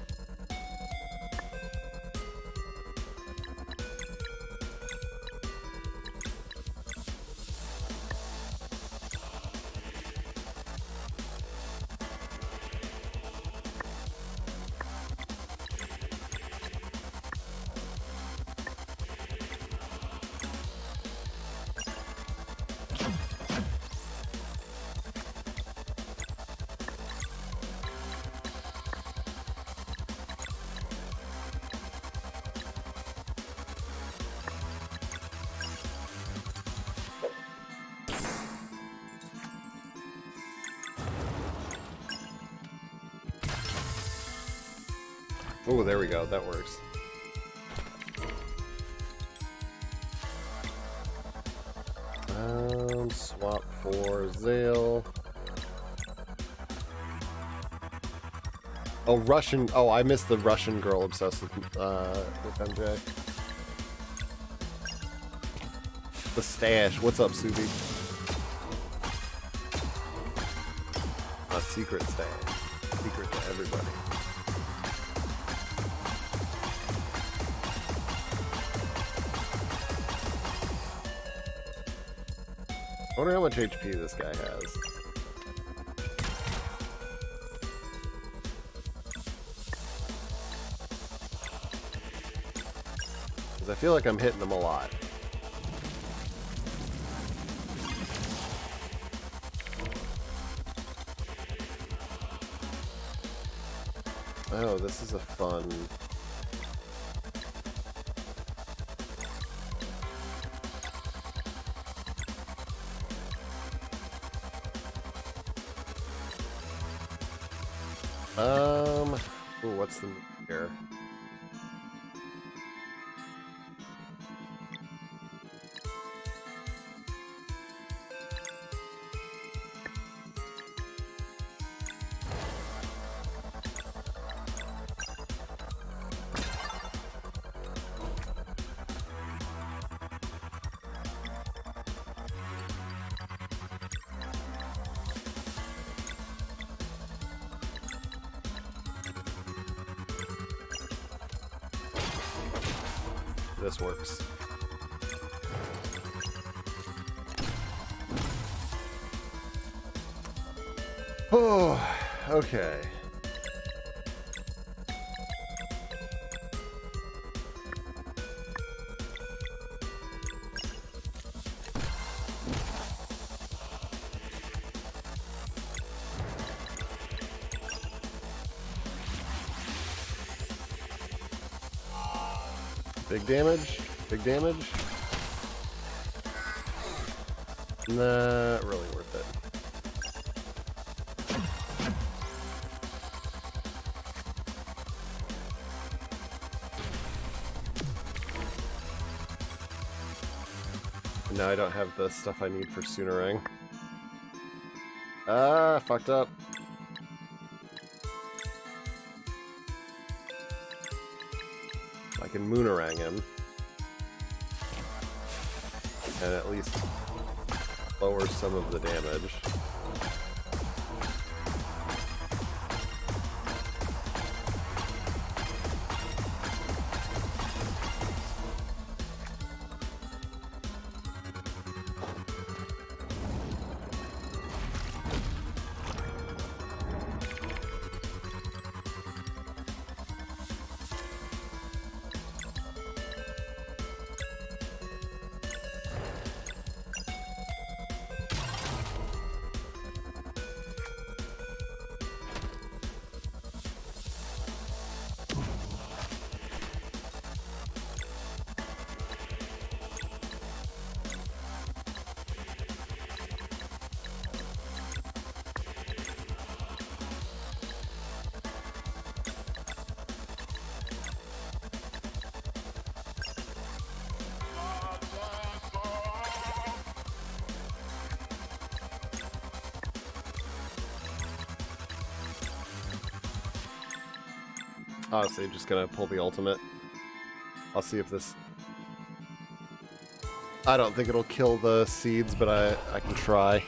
Oh, there we go. That works. Swap for Zale. Oh, Russian. Oh, I missed the Russian girl obsessed with MJ. The stash. What's up, Subi? A secret stash. Secret to everybody. I wonder how much HP this guy has. Because I feel like I'm hitting him a lot. Oh, this is a fun... Ooh, what's the move here? This works. Oh, okay. Big damage. Big damage. Not really worth it. Now I don't have the stuff I need for Soonerang. Ah, fucked up. I can Moonerang him. And at least lower some of the damage. Honestly, just gonna pull the ultimate. I'll see if this... I don't think it'll kill the seeds, but I can try.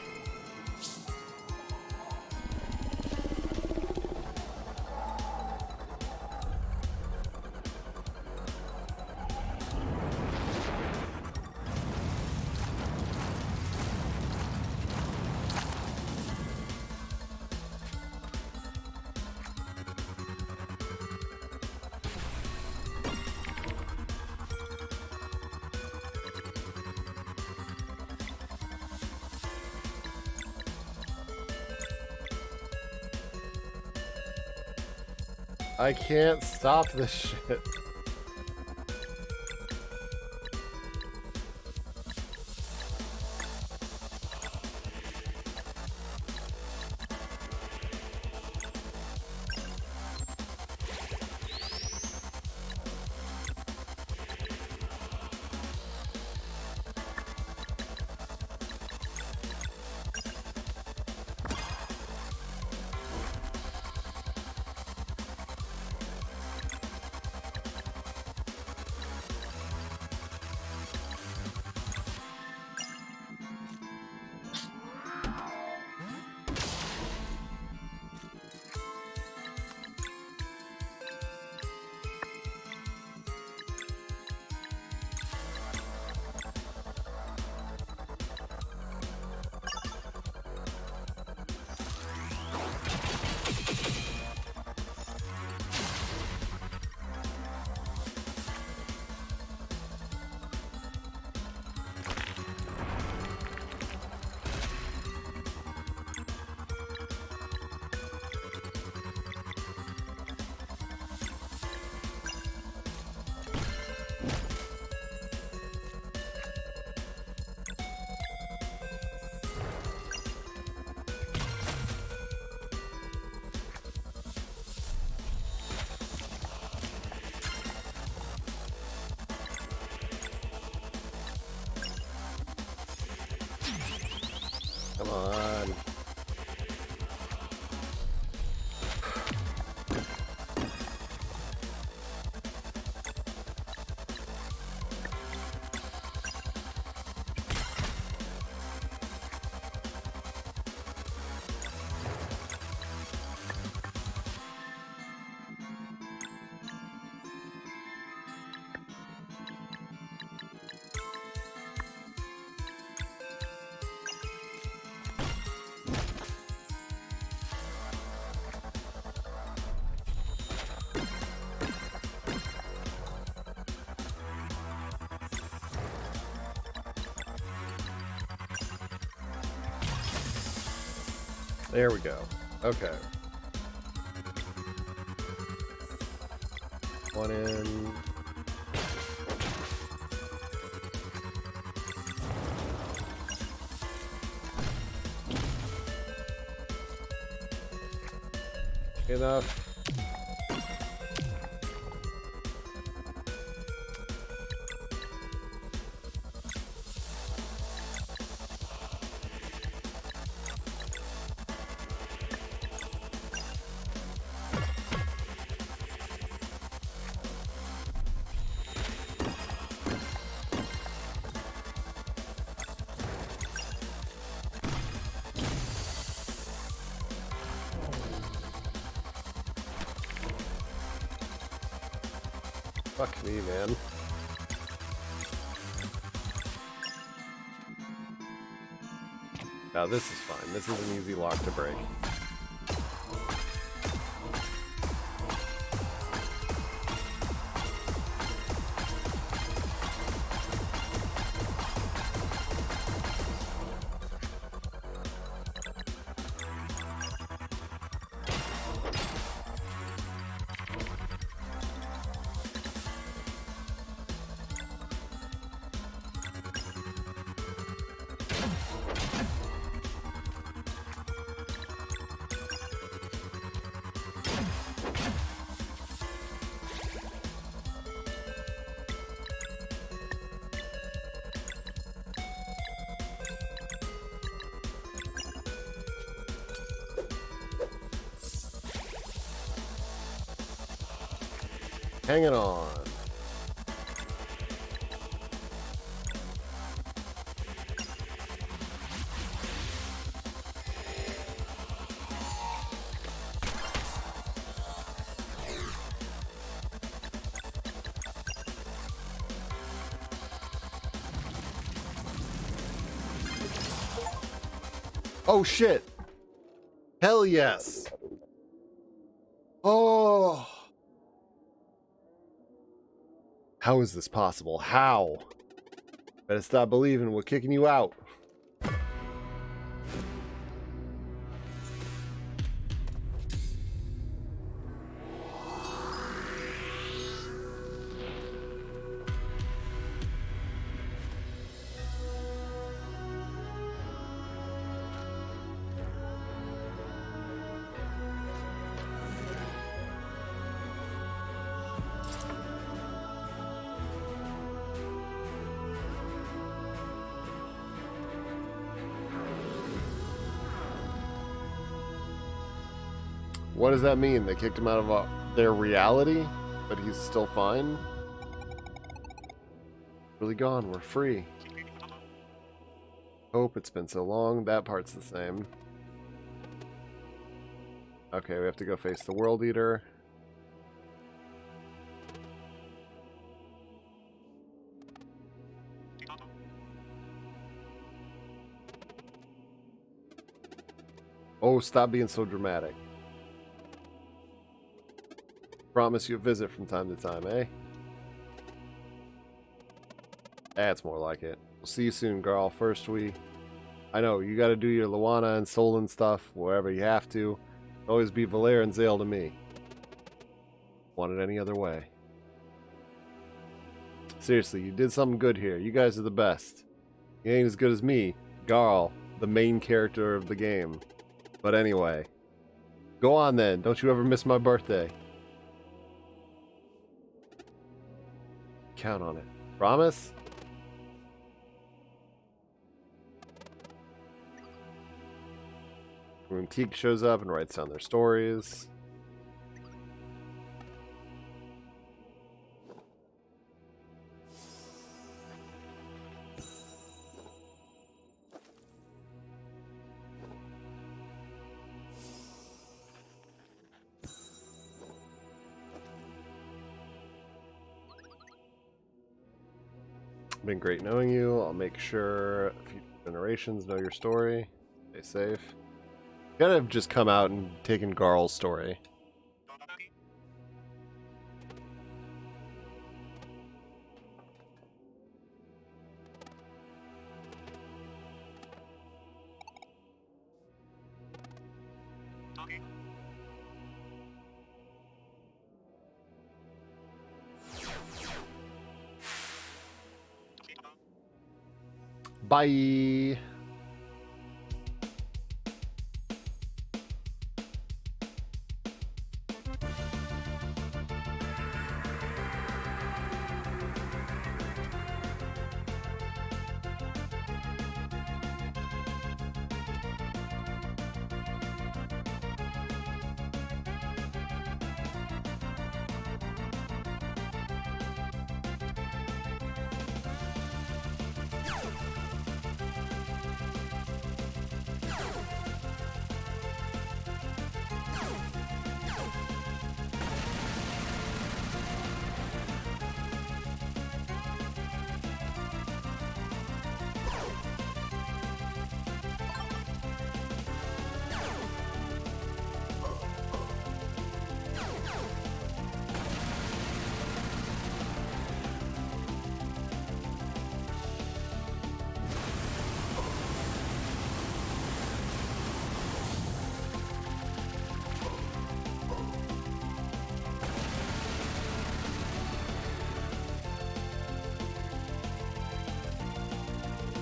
I can't stop this shit. Come on. There we go. Okay. One in. Enough. Fuck me, man. Now this is fine. This is an easy lock to break. Hanging on. Oh shit. Hell yes. Oh. How is this possible? How? Better stop believing we're kicking you out. What does that mean? They kicked him out of their reality, but he's still fine? Really gone. We're free. Hope it's been so long. That part's the same. Okay, we have to go face the World Eater. Oh, stop being so dramatic. Promise you a visit from time to time, eh? That's more like it. We'll see you soon, girl. First I know, you gotta do your Luana and Solon stuff wherever you have to. Always be Valere and Zale to me. Want it any other way. Seriously, you did something good here. You guys are the best. You ain't as good as me, Garl, the main character of the game. But anyway. Go on then. Don't you ever miss my birthday. Count on it. Promise? Runetique shows up and writes down their stories. Been great knowing you. I'll make sure future generations know your story. Stay safe. You gotta have just come out and taken Garl's story. Bye.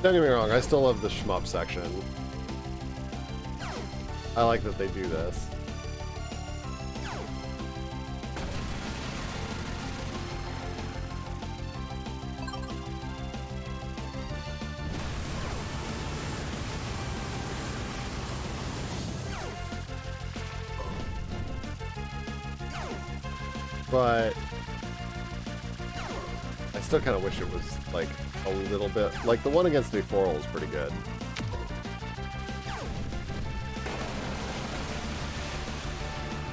Don't get me wrong, I still love the shmup section. I like that they do this. But I still kind of wish it was like a little bit like the one against Neforal is pretty good.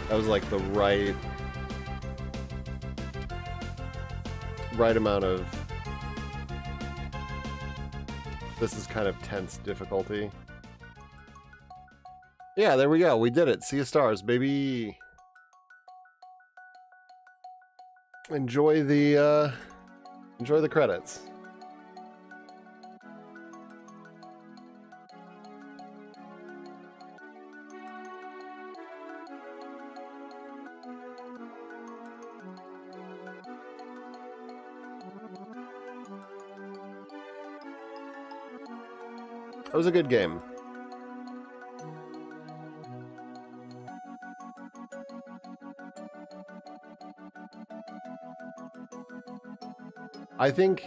That was like the right amount of this is kind of tense difficulty. Yeah, there we go. We did it. Sea of Stars, baby. Enjoy the credits. That was a good game. I think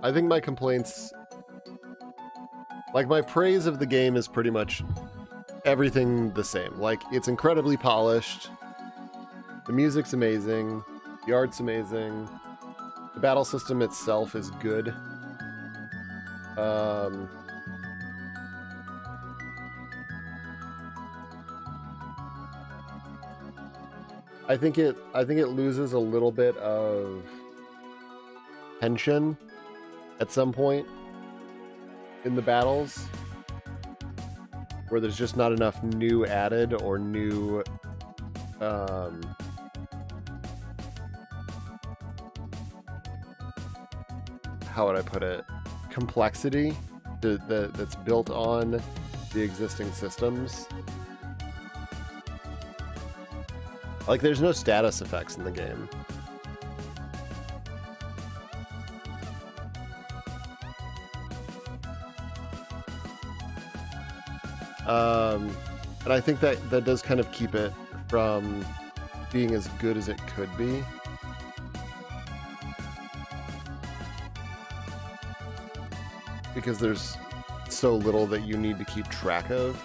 my complaints, like my praise of the game is pretty much everything the same. Like, it's incredibly polished, the music's amazing, the art's amazing, the battle system itself is good. I think it loses a little bit of tension at some point in the battles where there's just not enough new added or new how would I put it, complexity that's built on the existing systems. Like, there's no status effects in the game. And I think that does kind of keep it from being as good as it could be. Because there's so little that you need to keep track of.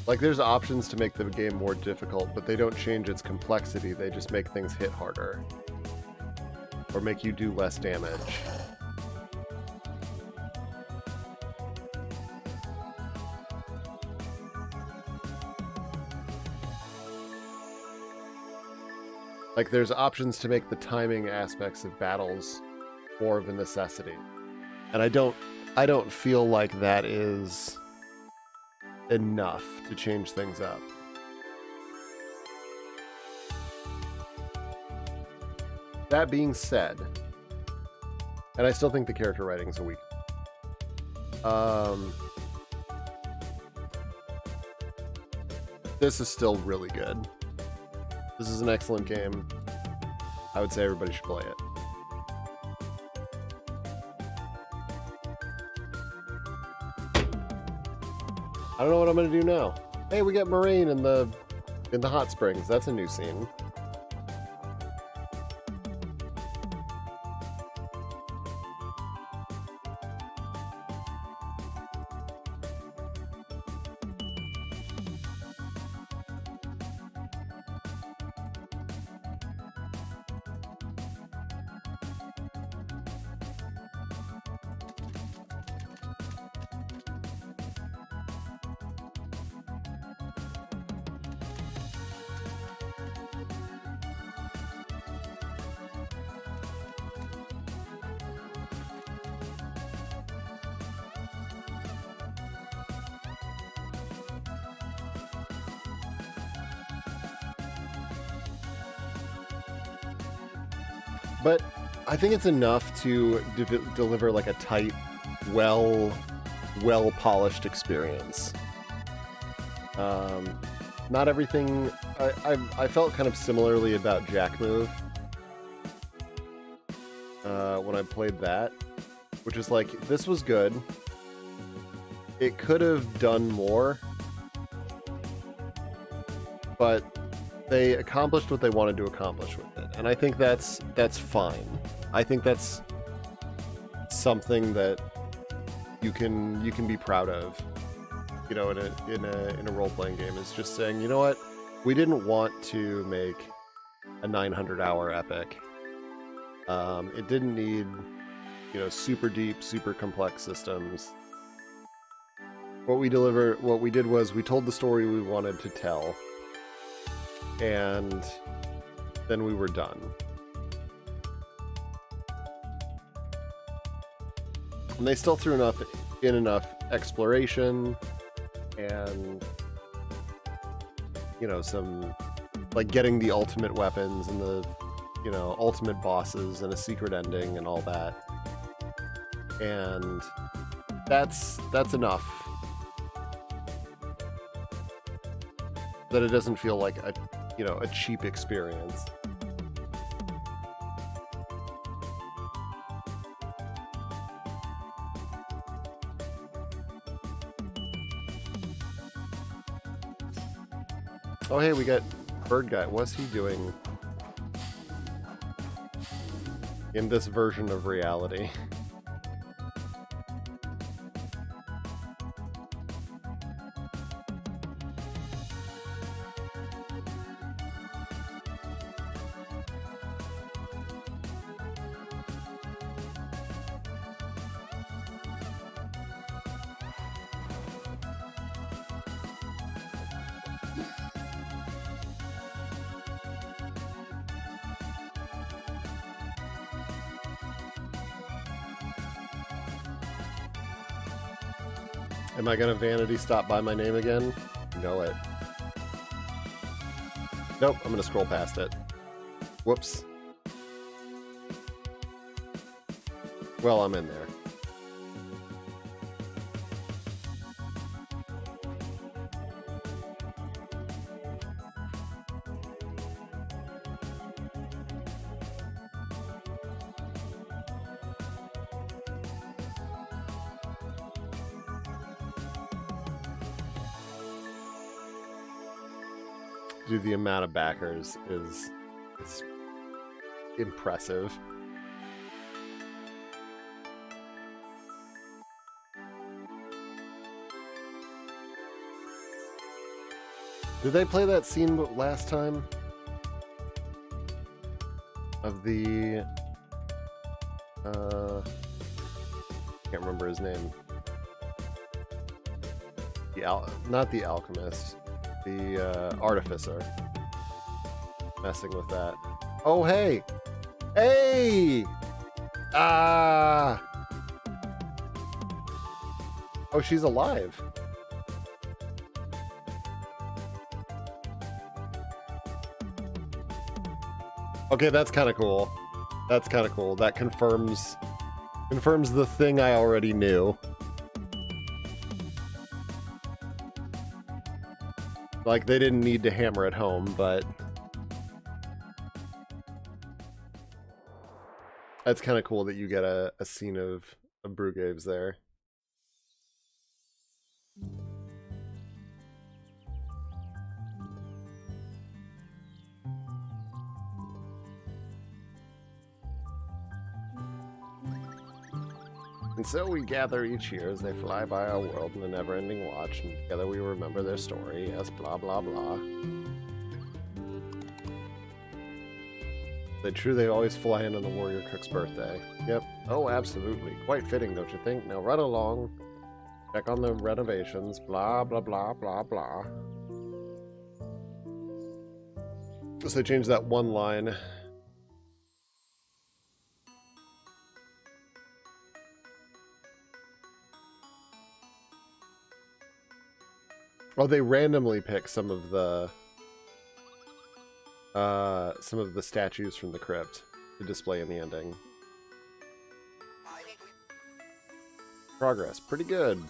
Like, there's options to make the game more difficult, but they don't change its complexity. They just make things hit harder. Or make you do less damage. Like, there's options to make the timing aspects of battles more of a necessity. And I don't feel like that is enough to change things up. That being said, and I still think the character writing's a weak. This is still really good. This is an excellent game. I would say everybody should play it. I don't know what I'm gonna do now. Hey, we got Moraine in the hot springs. That's a new scene. But I think it's enough to deliver like a tight, well-polished experience. Not everything. I felt kind of similarly about Jack Move when I played that, which is like, this was good. It could have done more, but they accomplished what they wanted to accomplish with it, and I think that's fine. I think that's something that you can be proud of, you know, in a role-playing game, is just saying, you know what, we didn't want to make a 900-hour epic. It didn't need, you know, super deep, super complex systems. What we did was we told the story we wanted to tell, and then we were done. And they still threw enough exploration and, you know, some, like, getting the ultimate weapons and the, you know, ultimate bosses and a secret ending and all that. And that's enough. That it doesn't feel like a, you know, a cheap experience. Oh, hey, we got Bird Guy. What's he doing in this version of reality? Am I gonna vanity stop by my name again? Know it. Nope, I'm gonna scroll past it. Whoops. Well, I'm in there. Dude, the amount of backers is impressive. Did they play that scene last time? Of the... can't remember his name. Not the alchemist. The artificer. Messing with that. Oh, hey! Hey! Ah! Oh, she's alive. Okay, that's kind of cool. That's kind of cool. That confirms the thing I already knew. Like, they didn't need to hammer it home, but that's kind of cool that you get a scene of Brugaves there. And so we gather each year as they fly by our world in a never-ending watch, and together we remember their story, yes, blah, blah, blah. They truly always fly in on the warrior cook's birthday. Yep. Oh, absolutely. Quite fitting, don't you think? Now run along, check on the renovations, blah, blah, blah, blah, blah. So they changed that one line. Oh, they randomly pick some of the statues from the crypt to display in the ending. Progress, pretty good.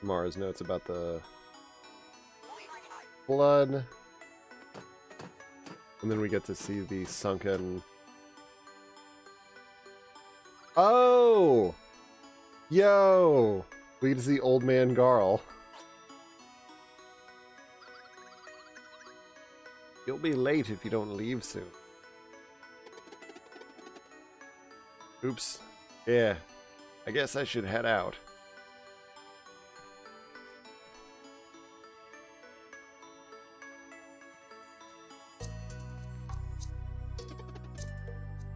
Mara's notes about the blood. And then we get to see the sunken... Oh! Yo! We get to see Old Man Garl. You'll be late if you don't leave soon. Oops. Yeah. I guess I should head out.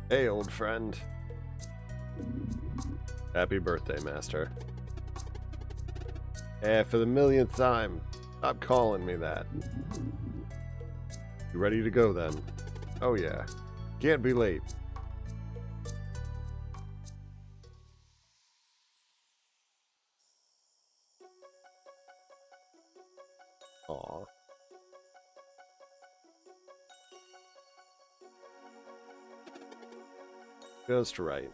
Hey, old friend. Happy birthday, Master. For the millionth time, stop calling me that. You ready to go, then? Oh, yeah. Can't be late. Aw. Just right.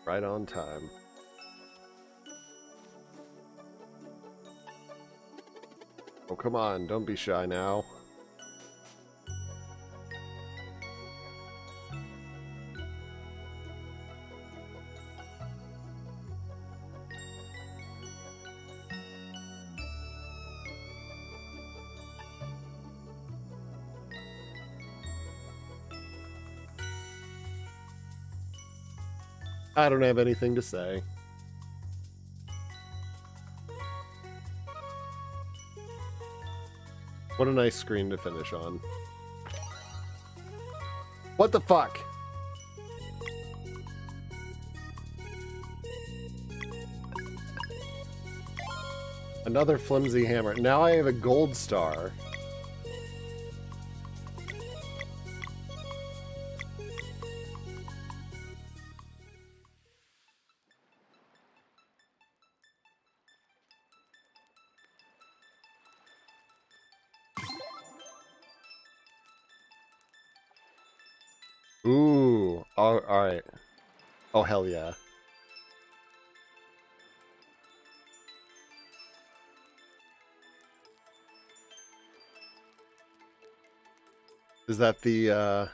Right on time. Oh, come on, don't be shy now. I don't have anything to say. What a nice screen to finish on. What the fuck? Another flimsy hammer. Now I have a gold star. Ooh. Oh, alright. Oh, hell yeah. Is that the,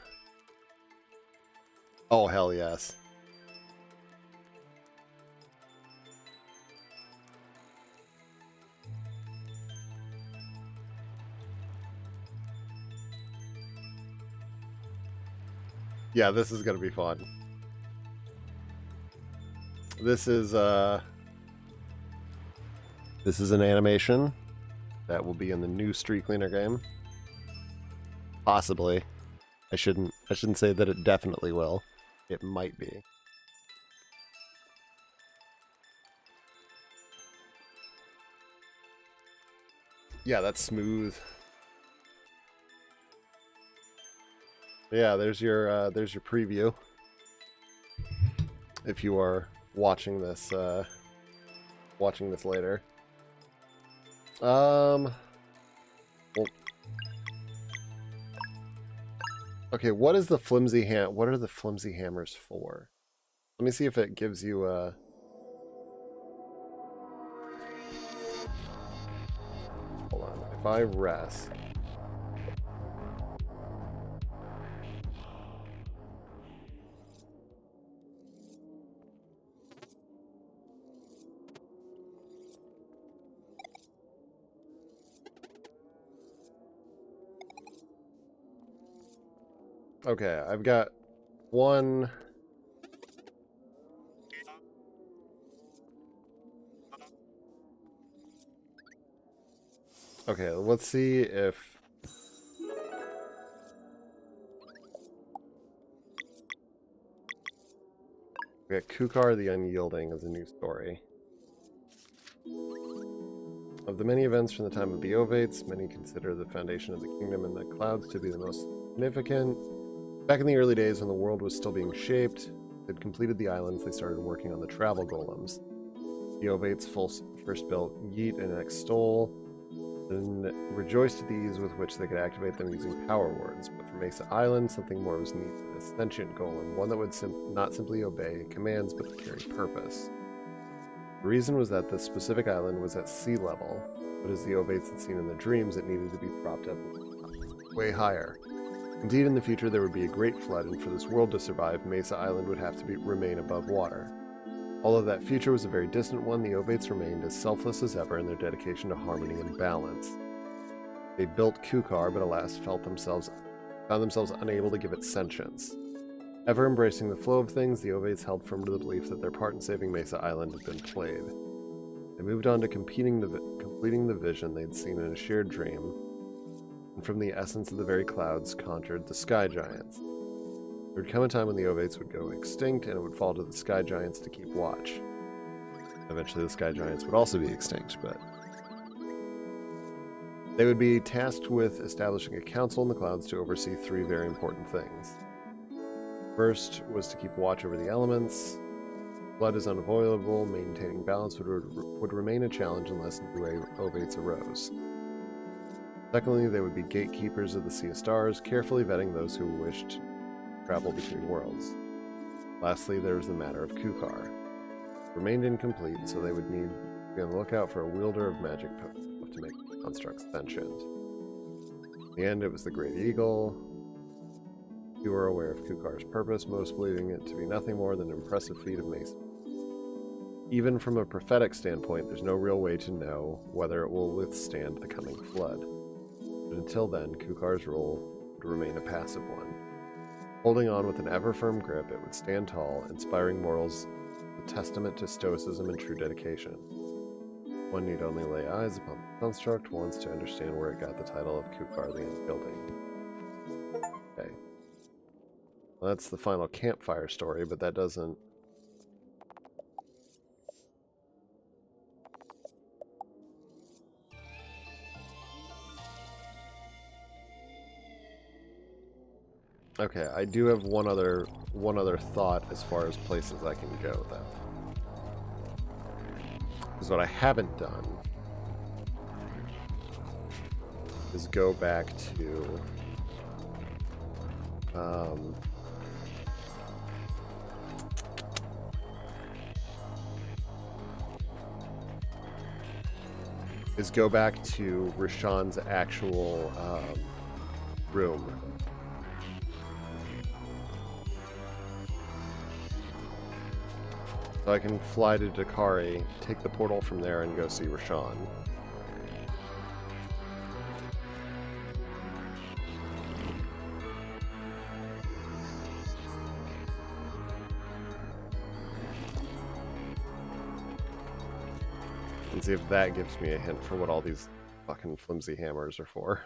Oh, hell yes. Yeah, this is gonna be fun. This is an animation that will be in the new Street Cleaner game. Possibly. I shouldn't say that it definitely will. It might be. Yeah, that's smooth. Yeah, there's your preview. If you are watching this later. Well, okay, what is the flimsy what are the flimsy hammers for? Let me see if it gives you a... Hold on. If I rest... Okay, I've got one... Okay, let's see if... We got Kukar the Unyielding as a new story. Of the many events from the time of the Ovates, many consider the foundation of the kingdom in the clouds to be the most significant. Back in the early days when the world was still being shaped, they'd completed the islands, they started working on the travel golems. The Ovates first built Yeet and Extol, and rejoiced at the ease with which they could activate them using power words. But for Mesa Island, something more was needed. A sentient golem, one that would not simply obey commands, but to carry purpose. The reason was that this specific island was at sea level, but as the Ovates had seen in their dreams, it needed to be propped up way higher. Indeed, in the future there would be a great flood, and for this world to survive, Mesa Island would have to remain above water. Although that future was a very distant one, the Ovates remained as selfless as ever in their dedication to harmony and balance. They built Kukar, but alas found themselves unable to give it sentience. Ever embracing the flow of things, the Ovates held firm to the belief that their part in saving Mesa Island had been played. They moved on to completing the vision they'd seen in a shared dream, and from the essence of the very clouds conjured the Sky Giants. There would come a time when the Ovates would go extinct, and it would fall to the Sky Giants to keep watch. Eventually the Sky Giants would also be extinct, but they would be tasked with establishing a council in the clouds to oversee three very important things. First was to keep watch over the elements. Flood is unavoidable. Maintaining balance would remain a challenge unless new Ovates arose. Secondly, they would be gatekeepers of the Sea of Stars, carefully vetting those who wished to travel between worlds. Lastly, there was the matter of Kukar. It remained incomplete, so they would need to be on the lookout for a wielder of magic to make constructs sentient. In the end, it was the Great Eagle. Few were aware of Kukar's purpose, most believing it to be nothing more than an impressive feat of masonry. Even from a prophetic standpoint, there's no real way to know whether it will withstand the coming flood. But until then, Kukar's role would remain a passive one. Holding on with an ever-firm grip, it would stand tall, inspiring mortals a testament to stoicism and true dedication. One need only lay eyes upon the construct once to understand where it got the title of Kukar the Unyielding. Okay. Well, that's the final campfire story, but that doesn't... Okay, I do have one other thought as far as places I can go, though. Because what I haven't done is go back to Rashawn's actual room. So I can fly to Dakari, take the portal from there, and go see Rashawn. And see if that gives me a hint for what all these fucking flimsy hammers are for.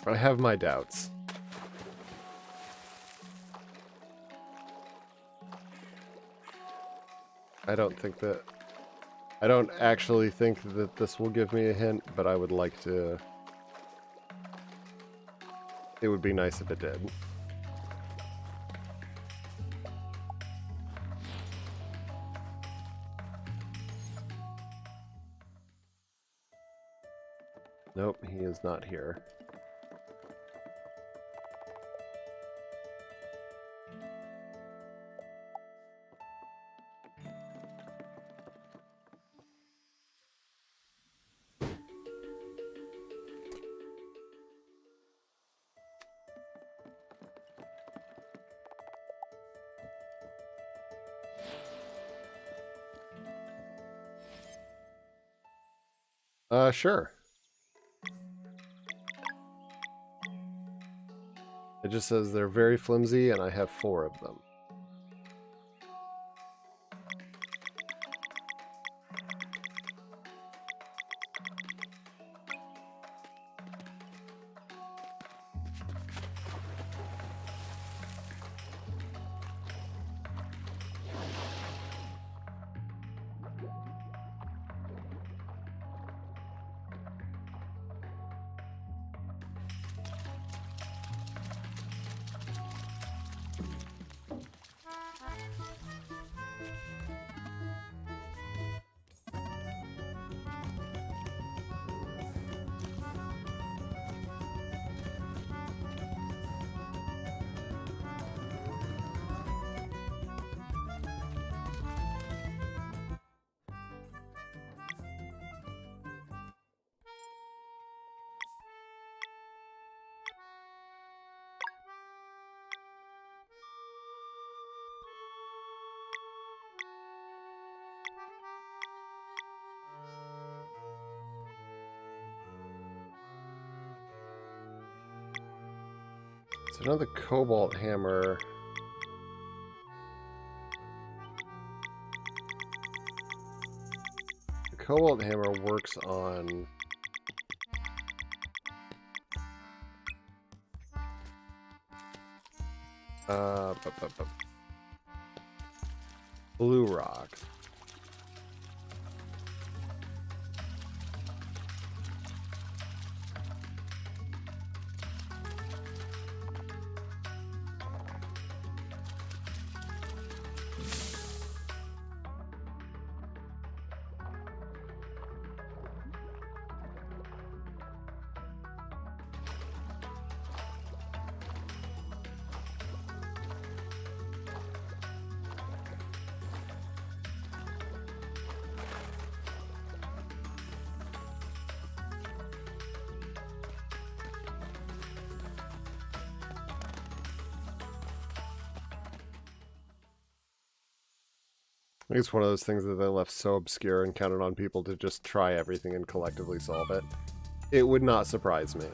I have my doubts. I don't actually think that this will give me a hint, but I would like to... It would be nice if it did. Nope, he is not here. Sure. It just says they're very flimsy and I have 4 of them. So another cobalt hammer. The cobalt hammer works on blue rocks. I think it's one of those things that they left so obscure and counted on people to just try everything and collectively solve it. It would not surprise me.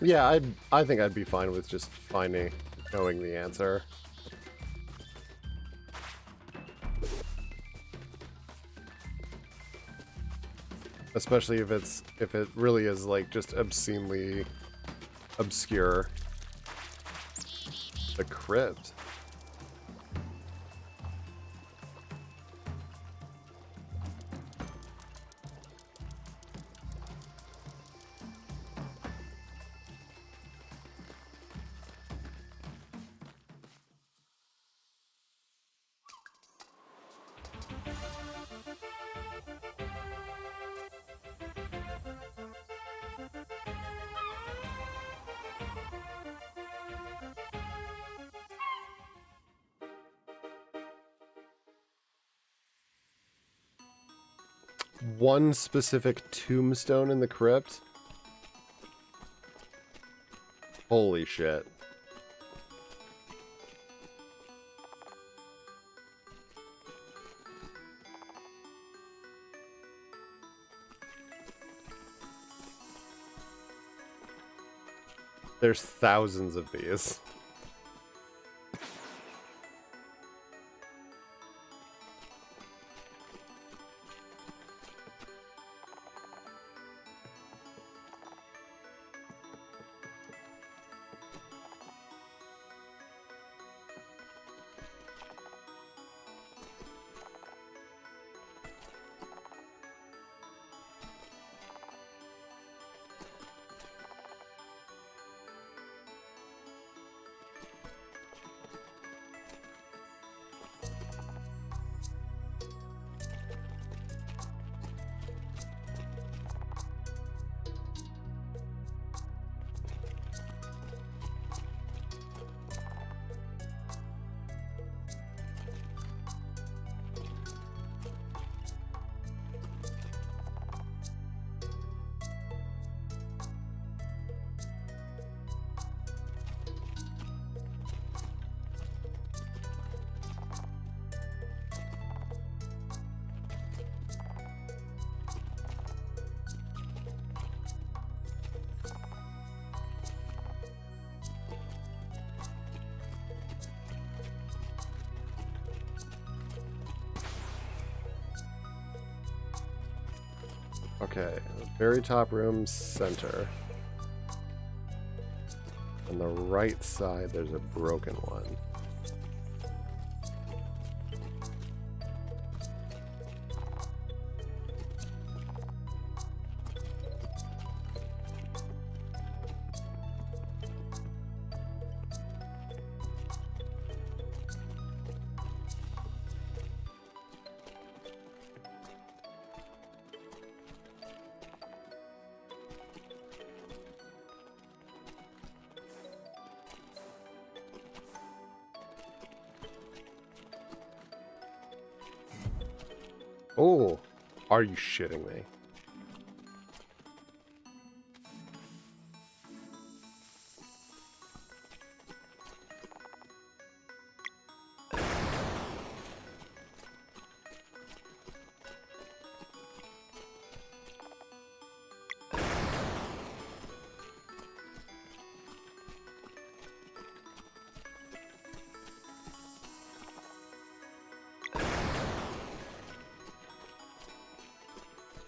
Yeah, I think I'd be fine with just knowing the answer. Especially if it really is like just obscenely obscure. The crypt. One specific tombstone in the crypt? Holy shit. There's thousands of these. Okay, very top room center. On the right side, there's a broken one. Oh, are you shitting me?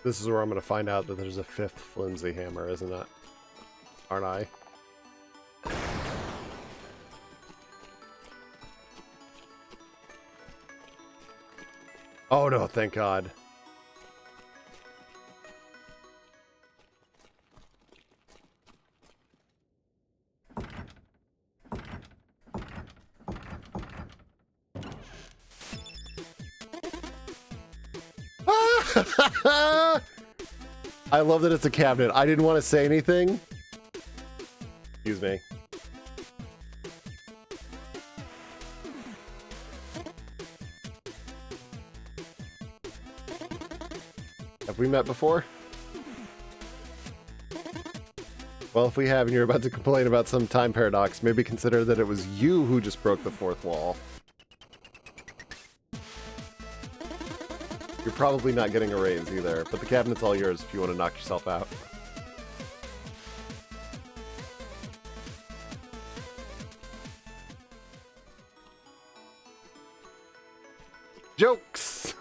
This is where I'm going to find out that there's a fifth flimsy hammer, isn't it? Aren't I? Oh no, thank God. I love that it's a cabinet. I didn't want to say anything. Excuse me. Have we met before? Well, if we have and you're about to complain about some time paradox, maybe consider that it was you who just broke the fourth wall. You're probably not getting a raise either, but the cabinet's all yours if you want to knock yourself out. Jokes!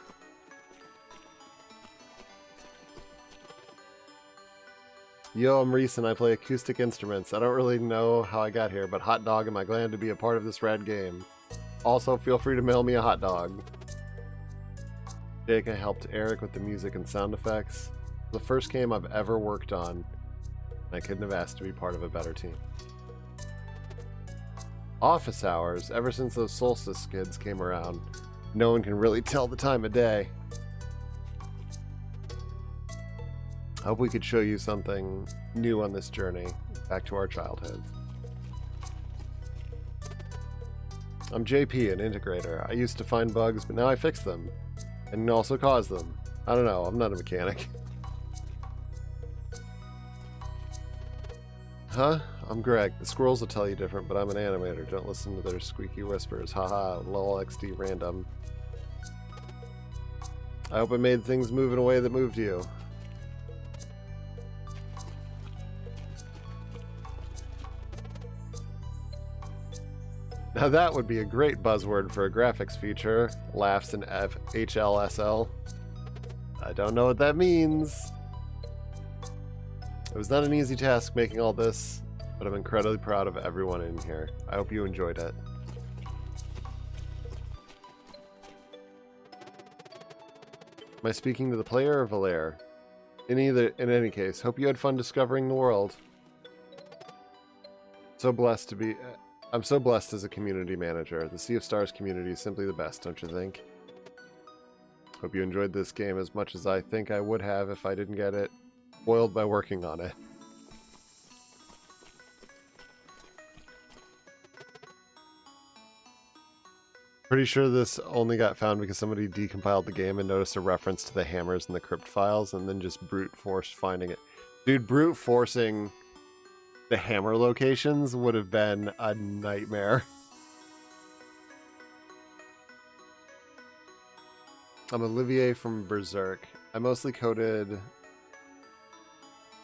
Yo, I'm Reese and I play acoustic instruments. I don't really know how I got here, but hot dog, am I glad to be a part of this rad game. Also, feel free to mail me a hot dog. Jake, I helped Eric with the music and sound effects. The first game I've ever worked on, and I couldn't have asked to be part of a better team. Office hours, ever since those Solstice skids came around, no one can really tell the time of day. I hope we could show you something new on this journey, back to our childhood. I'm JP, an integrator. I used to find bugs, but now I fix them. And also cause them. I don't know, I'm not a mechanic. Huh? I'm Greg. The squirrels will tell you different, but I'm an animator. Don't listen to their squeaky whispers. Haha, lol XD random. I hope I made things move in a way that moved you. Now that would be a great buzzword for a graphics feature. Laughs in HLSL. I don't know what that means. It was not an easy task making all this, but I'm incredibly proud of everyone in here. I hope you enjoyed it. Am I speaking to the player or Valere? In any case, hope you had fun discovering the world. I'm so blessed as a community manager. The Sea of Stars community is simply the best, don't you think? Hope you enjoyed this game as much as I think I would have if I didn't get it spoiled by working on it. Pretty sure this only got found because somebody decompiled the game and noticed a reference to the hammers in the crypt files and then just brute forced finding it. Dude, brute forcing the hammer locations would have been a nightmare. I'm Olivier from Berserk. I mostly coded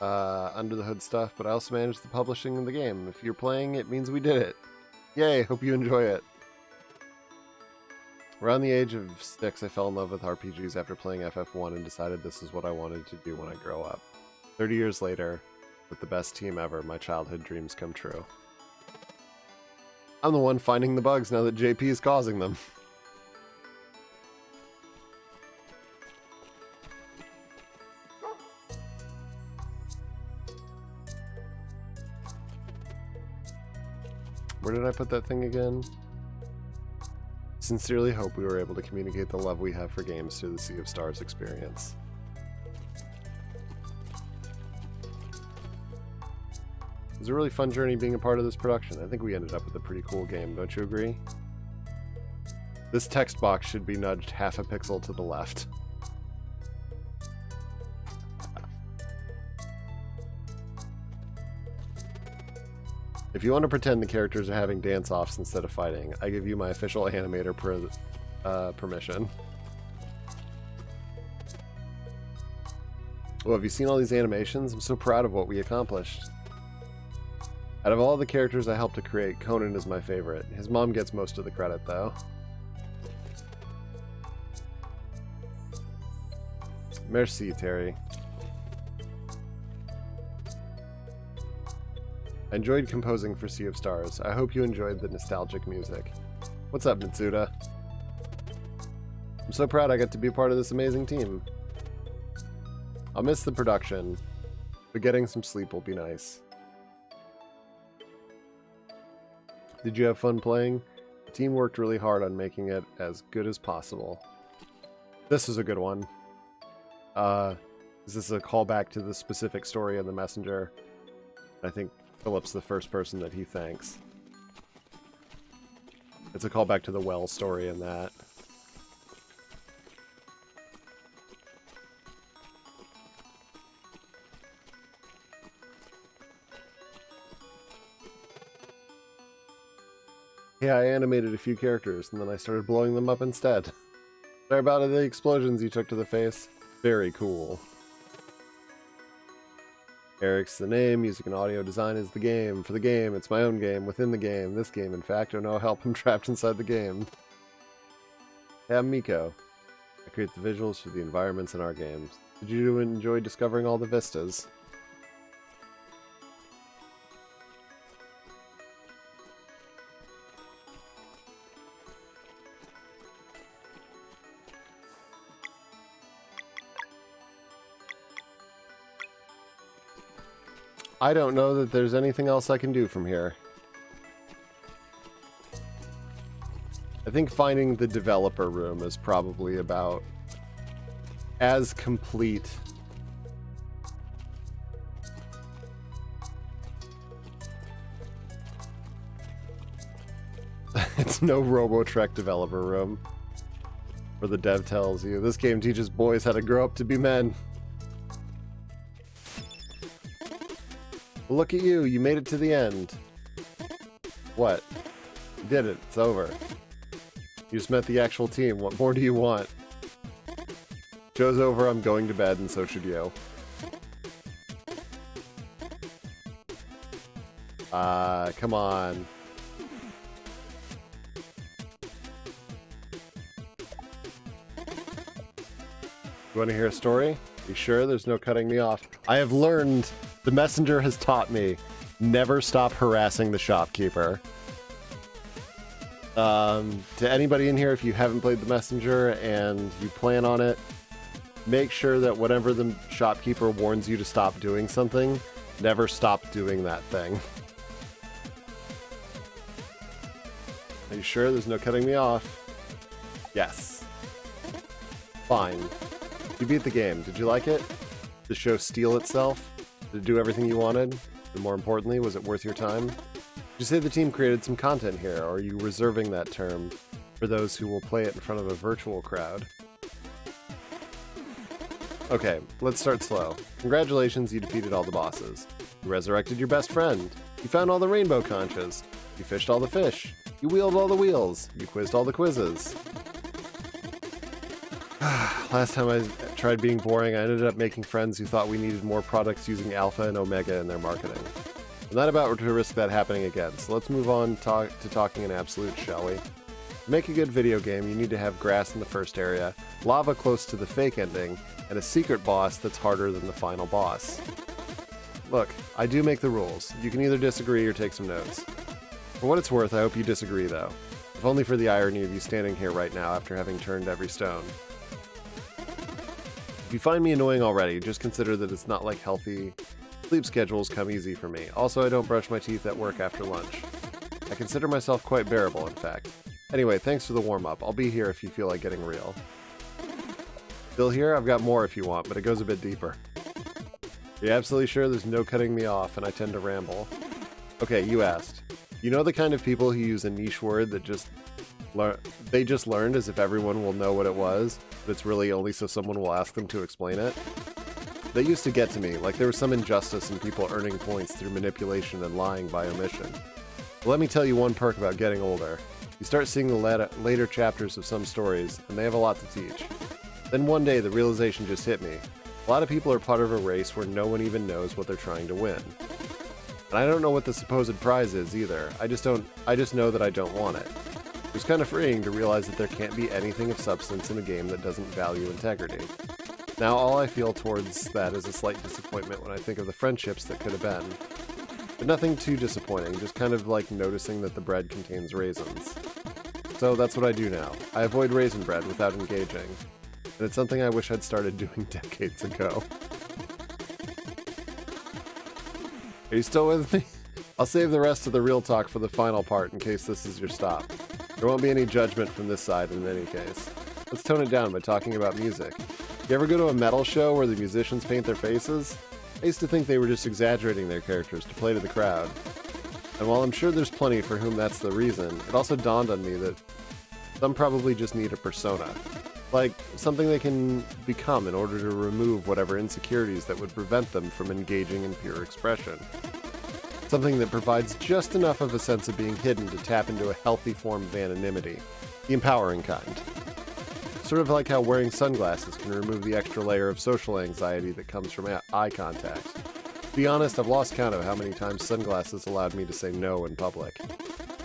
under the hood stuff, but I also managed the publishing of the game. If you're playing, it means we did it. Yay, hope you enjoy it. Around the age of 6, I fell in love with RPGs after playing FF1 and decided this is what I wanted to do when I grow up. 30 years later, with the best team ever, my childhood dreams come true. I'm the one finding the bugs now that JP is causing them. Where did I put that thing again? Sincerely hope we were able to communicate the love we have for games through the Sea of Stars experience. It was a really fun journey being a part of this production. I think we ended up with a pretty cool game, don't you agree? This text box should be nudged half a pixel to the left. If you want to pretend the characters are having dance-offs instead of fighting, I give you my official animator permission. Well, have you seen all these animations? I'm so proud of what we accomplished. Out of all the characters I helped to create, Conan is my favorite. His mom gets most of the credit, though. Merci, Terry. I enjoyed composing for Sea of Stars. I hope you enjoyed the nostalgic music. What's up, Mitsuda? I'm so proud I got to be part of this amazing team. I'll miss the production, but getting some sleep will be nice. Did you have fun playing? The team worked really hard on making it as good as possible. This is a good one. This is a callback to the specific story in the Messenger. I think Philip's the first person that he thanks. It's a callback to the well story in that. Yeah, I animated a few characters, and then I started blowing them up instead. Sorry about the explosions you took to the face. Very cool. Eric's the name, music and audio design is the game. For the game, it's my own game, within the game. This game, in fact, oh no help, I'm trapped inside the game. Hey, I'm Miko. I create the visuals for the environments in our games. Did you enjoy discovering all the vistas? I don't know that there's anything else I can do from here. I think finding the developer room is probably about as complete it's no Robotrek developer room where the dev tells you this game teaches boys how to grow up to be men. Well, look at you, you made it to the end. What? You did it, it's over. You just met the actual team, what more do you want? Show's over, I'm going to bed, and so should you. Come on. You want to hear a story? You sure there's no cutting me off? I have learned... The Messenger has taught me, never stop harassing the shopkeeper. To anybody in here, if you haven't played the Messenger and you plan on it, make sure that whenever the shopkeeper warns you to stop doing something, never stop doing that thing. Are you sure there's no cutting me off? Yes. Fine. You beat the game. Did you like it? Did the show steal itself? Did it do everything you wanted? And more importantly, was it worth your time? Did you say the team created some content here, or are you reserving that term for those who will play it in front of a virtual crowd? Okay, let's start slow. Congratulations, you defeated all the bosses. You resurrected your best friend. You found all the rainbow conchas. You fished all the fish. You wheeled all the wheels. You quizzed all the quizzes. Last time I tried being boring, I ended up making friends who thought we needed more products using Alpha and Omega in their marketing. I'm not about to risk that happening again, so let's move on to talking in absolute, shall we? To make a good video game, you need to have grass in the first area, lava close to the fake ending, and a secret boss that's harder than the final boss. Look, I do make the rules. You can either disagree or take some notes. For what it's worth, I hope you disagree, though. If only for the irony of you standing here right now after having turned every stone. If you find me annoying already, just consider that it's not like healthy sleep schedules come easy for me. Also, I don't brush my teeth at work after lunch. I consider myself quite bearable, in fact. Anyway, thanks for the warm-up. I'll be here if you feel like getting real. Still here? I've got more if you want, but it goes a bit deeper. Are you absolutely sure there's no cutting me off, and I tend to ramble? Okay, you asked. You know the kind of people who use a niche word that they just learned as if everyone will know what it was, but it's really only so someone will ask them to explain it? They used to get to me, like there was some injustice in people earning points through manipulation and lying by omission. But let me tell you one perk about getting older. You start seeing the later chapters of some stories, and they have a lot to teach. Then one day, the realization just hit me. A lot of people are part of a race where no one even knows what they're trying to win. And I don't know what the supposed prize is either. I just know that I don't want it. It was kind of freeing to realize that there can't be anything of substance in a game that doesn't value integrity. Now all I feel towards that is a slight disappointment when I think of the friendships that could have been. But nothing too disappointing, just kind of like noticing that the bread contains raisins. So that's what I do now. I avoid raisin bread without engaging. And it's something I wish I'd started doing decades ago. Are you still with me? I'll save the rest of the real talk for the final part in case this is your stop. There won't be any judgment from this side in any case. Let's tone it down by talking about music. You ever go to a metal show where the musicians paint their faces? I used to think they were just exaggerating their characters to play to the crowd. And while I'm sure there's plenty for whom that's the reason, it also dawned on me that some probably just need a persona. Like, something they can become in order to remove whatever insecurities that would prevent them from engaging in pure expression. Something that provides just enough of a sense of being hidden to tap into a healthy form of anonymity. The empowering kind. Sort of like how wearing sunglasses can remove the extra layer of social anxiety that comes from eye contact. To be honest, I've lost count of how many times sunglasses allowed me to say no in public.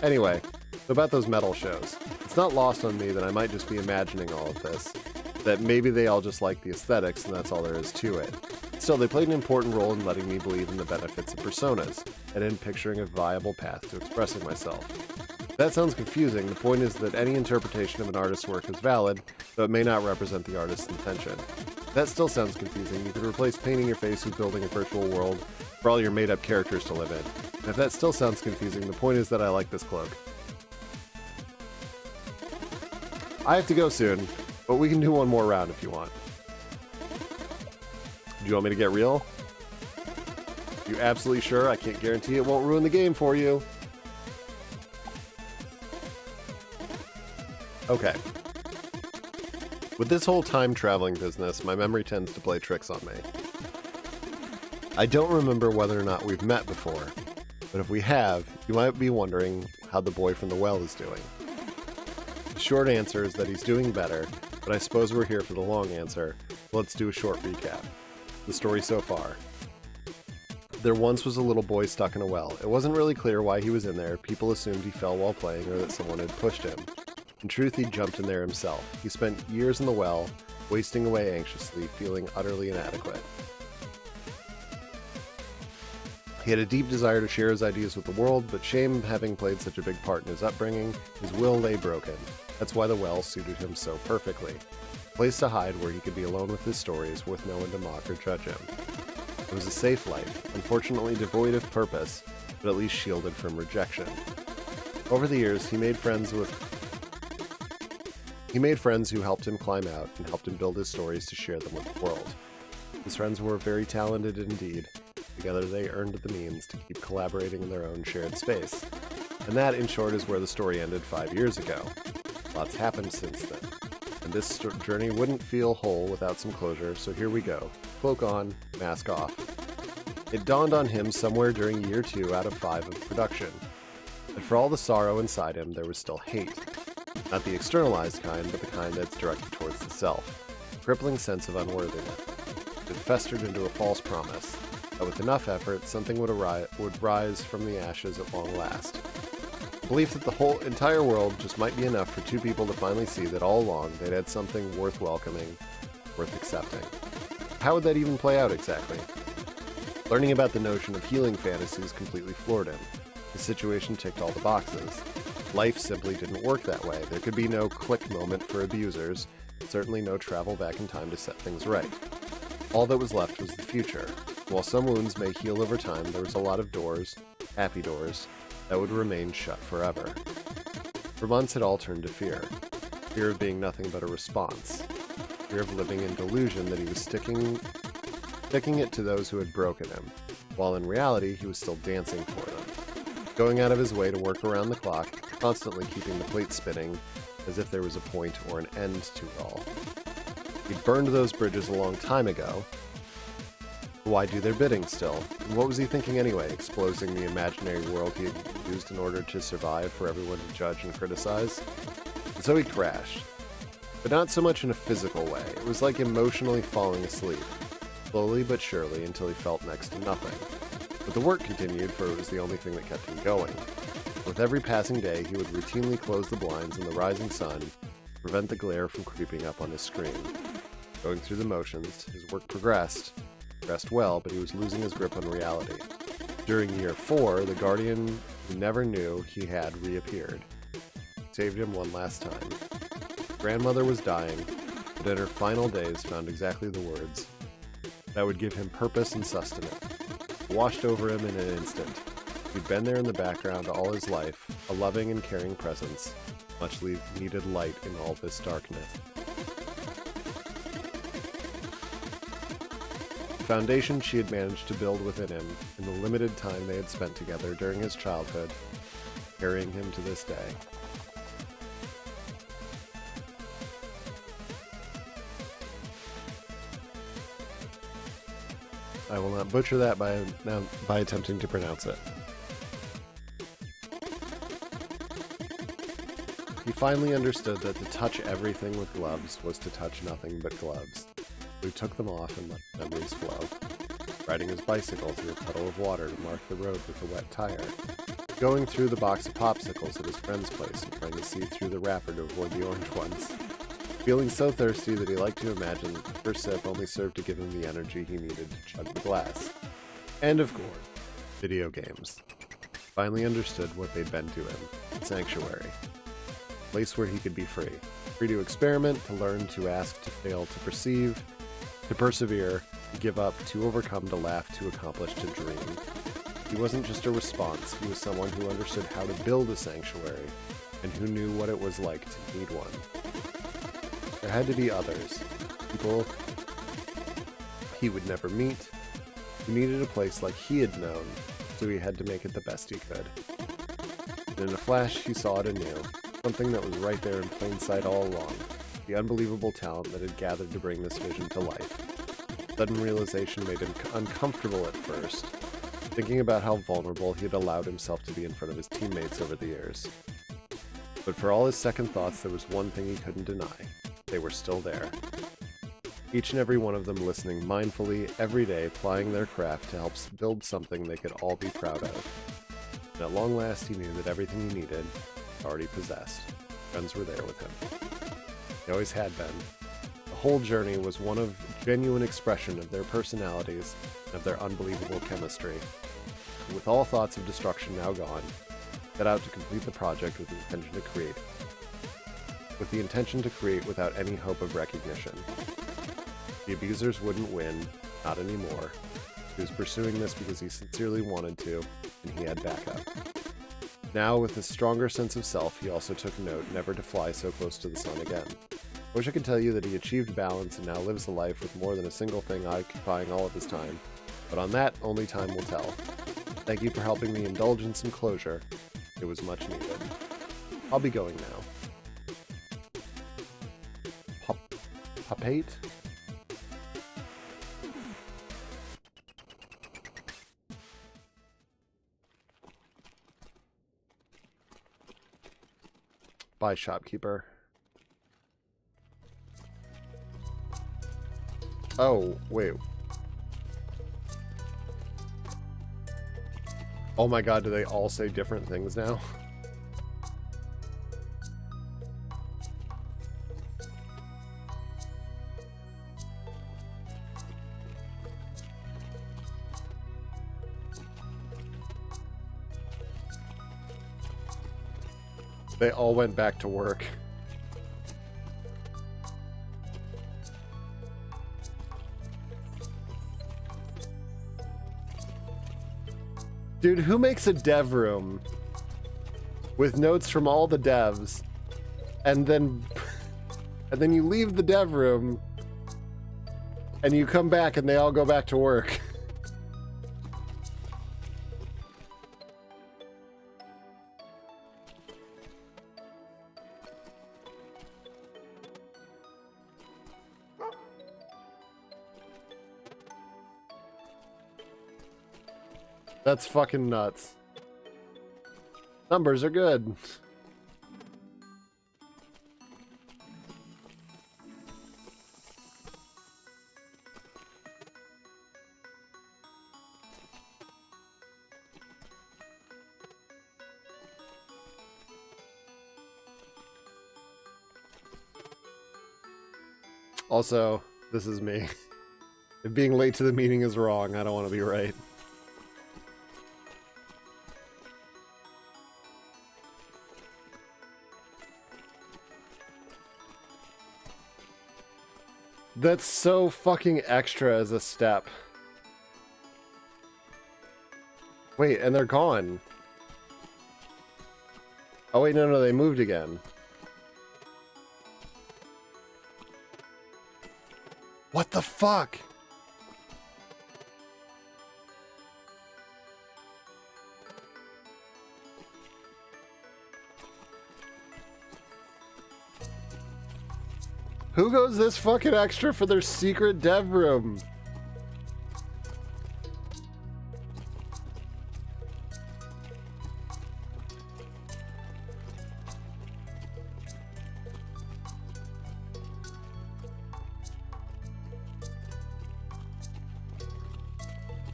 Anyway, about those metal shows. It's not lost on me that I might just be imagining all of this. That maybe they all just like the aesthetics and that's all there is to it. Still, they played an important role in letting me believe in the benefits of personas, and in picturing a viable path to expressing myself. If that sounds confusing, the point is that any interpretation of an artist's work is valid, though it may not represent the artist's intention. If that still sounds confusing, you could replace painting your face with building a virtual world for all your made-up characters to live in. And if that still sounds confusing, the point is that I like this cloak. I have to go soon, but we can do one more round if you want. Do you want me to get real? You absolutely sure? I can't guarantee it won't ruin the game for you. Okay. With this whole time-traveling business, my memory tends to play tricks on me. I don't remember whether or not we've met before, but if we have, you might be wondering how the boy from the well is doing. The short answer is that he's doing better, but I suppose we're here for the long answer. Let's do a short recap. The story so far. There once was a little boy stuck in a well. It wasn't really clear why he was in there. People assumed he fell while playing or that someone had pushed him. In truth, he jumped in there himself. He spent years in the well, wasting away anxiously, feeling utterly inadequate. He had a deep desire to share his ideas with the world, but shame having played such a big part in his upbringing, his will lay broken. That's why the well suited him so perfectly. A place to hide where he could be alone with his stories with no one to mock or judge him. It was a safe life, unfortunately devoid of purpose, but at least shielded from rejection. Over the years, he made friends who helped him climb out and helped him build his stories to share them with the world. His friends were very talented indeed. Together they earned the means to keep collaborating in their own shared space. And that, in short, is where the story ended 5 years ago. Lots happened since then. And this journey wouldn't feel whole without some closure, so here we go. Cloak on, mask off. It dawned on him somewhere during year 2 out of 5 of production that for all the sorrow inside him, there was still hate. Not the externalized kind, but the kind that's directed towards the self. A crippling sense of unworthiness. It festered into a false promise that with enough effort, something would rise from the ashes at long last. The belief that the whole entire world just might be enough for 2 people to finally see that all along they'd had something worth welcoming, worth accepting. How would that even play out exactly? Learning about the notion of healing fantasies completely floored him. The situation ticked all the boxes. Life simply didn't work that way. There could be no click moment for abusers, and certainly no travel back in time to set things right. All that was left was the future. While some wounds may heal over time, there was a lot of doors, happy doors, that would remain shut forever. For months it all turned to fear. Fear of being nothing but a response. Fear of living in delusion that he was sticking it to those who had broken him, while in reality he was still dancing for them. Going out of his way to work around the clock, constantly keeping the plate spinning, as if there was a point or an end to it all. He'd burned those bridges a long time ago, Why do their bidding still? And what was he thinking anyway, exposing the imaginary world he had used in order to survive for everyone to judge and criticize? And so he crashed. But not so much in a physical way. It was like emotionally falling asleep, slowly but surely until he felt next to nothing. But the work continued, for it was the only thing that kept him going. With every passing day, he would routinely close the blinds in the rising sun to prevent the glare from creeping up on his screen. Going through the motions, his work progressed well, but he was losing his grip on reality. During year 4, the guardian who never knew he had reappeared. Saved him one last time. Grandmother was dying, but in her final days found exactly the words that would give him purpose and sustenance. Washed over him in an instant. He'd been there in the background all his life, a loving and caring presence, much needed light in all this darkness. The foundation she had managed to build within him in the limited time they had spent together during his childhood, carrying him to this day. I will not butcher that by attempting to pronounce it. He finally understood that to touch everything with gloves was to touch nothing but gloves. He took them off and let memories flow. Riding his bicycle through a puddle of water to mark the road with a wet tire. Going through the box of popsicles at his friend's place and trying to see through the wrapper to avoid the orange ones. Feeling so thirsty that he liked to imagine that the first sip only served to give him the energy he needed to chug the glass. And of course, video games. Finally understood what they'd been to him. Sanctuary. A place where he could be free. Free to experiment, to learn, to ask, to fail, to perceive, to persevere, to give up, to overcome, to laugh, to accomplish, to dream. He wasn't just a response, he was someone who understood how to build a sanctuary, and who knew what it was like to need one. There had to be others, people he would never meet, who needed a place like he had known, so he had to make it the best he could. And in a flash, he saw it anew, something that was right there in plain sight all along, the unbelievable talent that had gathered to bring this vision to life. Sudden realization made him uncomfortable at first, thinking about how vulnerable he had allowed himself to be in front of his teammates over the years. But for all his second thoughts, there was one thing he couldn't deny. They were still there. Each and every one of them listening mindfully every day, plying their craft to help build something they could all be proud of. And at long last, he knew that everything he needed, already possessed. Friends were there with him. They always had been. The whole journey was one of genuine expression of their personalities and of their unbelievable chemistry. And with all thoughts of destruction now gone, set out to complete the project with the intention to create. Without any hope of recognition. The abusers wouldn't win, not anymore. He was pursuing this because he sincerely wanted to, and he had backup. Now, with a stronger sense of self, he also took note never to fly so close to the sun again. I wish I could tell you that he achieved balance and now lives a life with more than a single thing occupying all of his time, but on that, only time will tell. Thank you for helping me indulge in some closure. It was much needed. I'll be going now. Popate? Bye, shopkeeper. Oh, wait. Oh my god, do they all say different things now? They all went back to work. Dude, who makes a dev room with notes from all the devs and then you leave the dev room and you come back and they all go back to work? That's fucking nuts. Numbers are good. Also, this is me. If being late to the meeting is wrong, I don't want to be right. That's so fucking extra as a step. Wait, and they're gone. Oh wait, no, they moved again. What the fuck? Who goes this fucking extra for their secret dev room?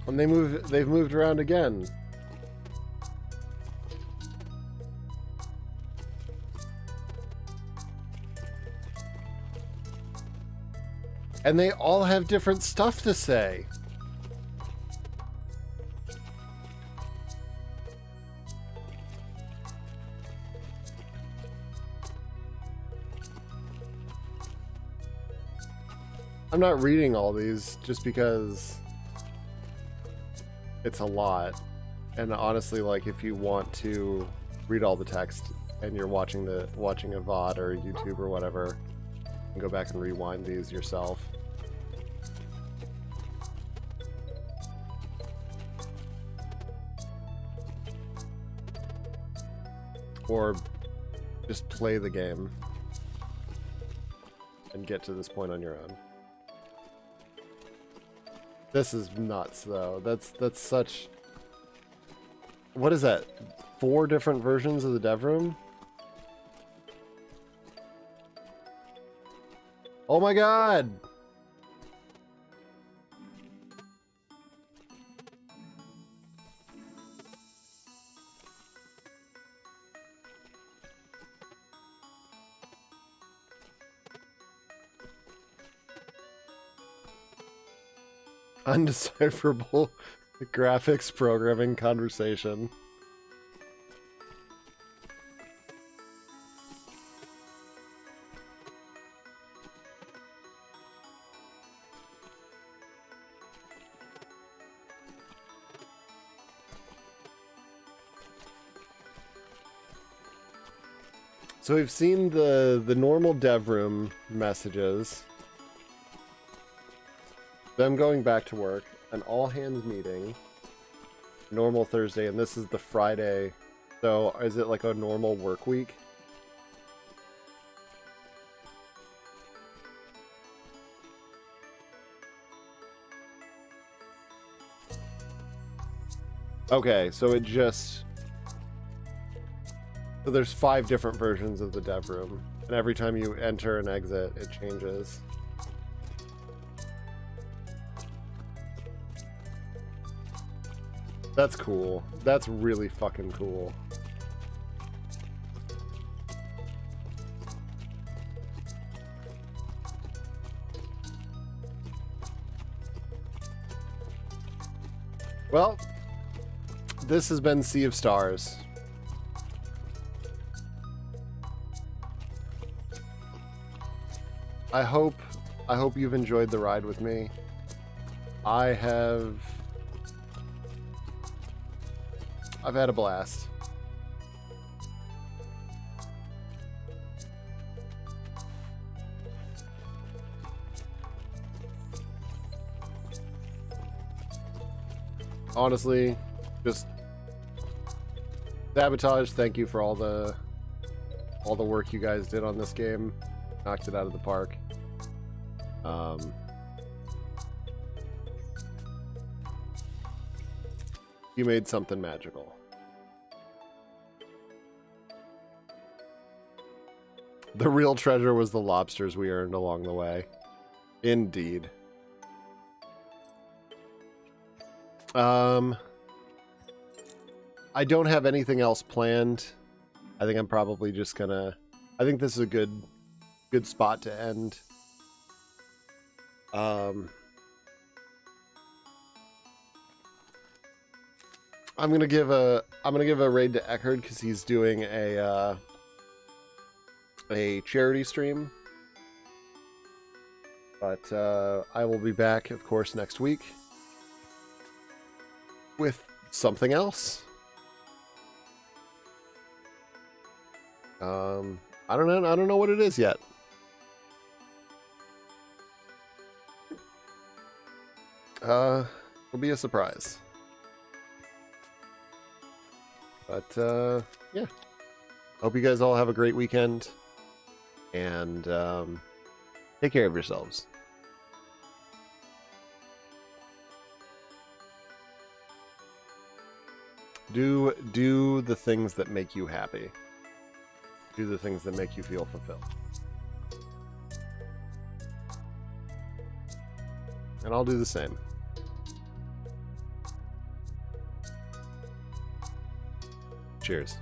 And they've moved around again. And they all have different stuff to say. I'm not reading all these just because it's a lot. And honestly, like, if you want to read all the text and you're watching a VOD or YouTube or whatever, you can go back and rewind these yourself. Or just play the game and get to this point on your own. This is nuts, though. That's such... What is that? 4 different versions of the dev room? Oh my god! Undecipherable graphics programming conversation. So we've seen the normal dev room messages. Them going back to work, an all hands meeting, normal Thursday, and this is the Friday. So is it like a normal work week? Okay, so it just... So there's 5 different versions of the dev room, and every time you enter and exit, it changes. That's cool. That's really fucking cool. Well, this has been Sea of Stars. I hope you've enjoyed the ride with me. I've had a blast. Honestly, just Sabotage, thank you for all the work you guys did on this game. Knocked it out of the park. You made something magical. The real treasure was the lobsters we earned along the way. Indeed. I don't have anything else planned. I think I'm probably just gonna... I think this is a good spot to end. I'm gonna give a raid to Eckhard because he's doing a charity stream. But I will be back, of course, next week with something else. I don't know what it is yet. It'll be a surprise. But yeah. Hope you guys all have a great weekend. And take care of yourselves. Do the things that make you happy. Do the things that make you feel fulfilled. And I'll do the same. Cheers.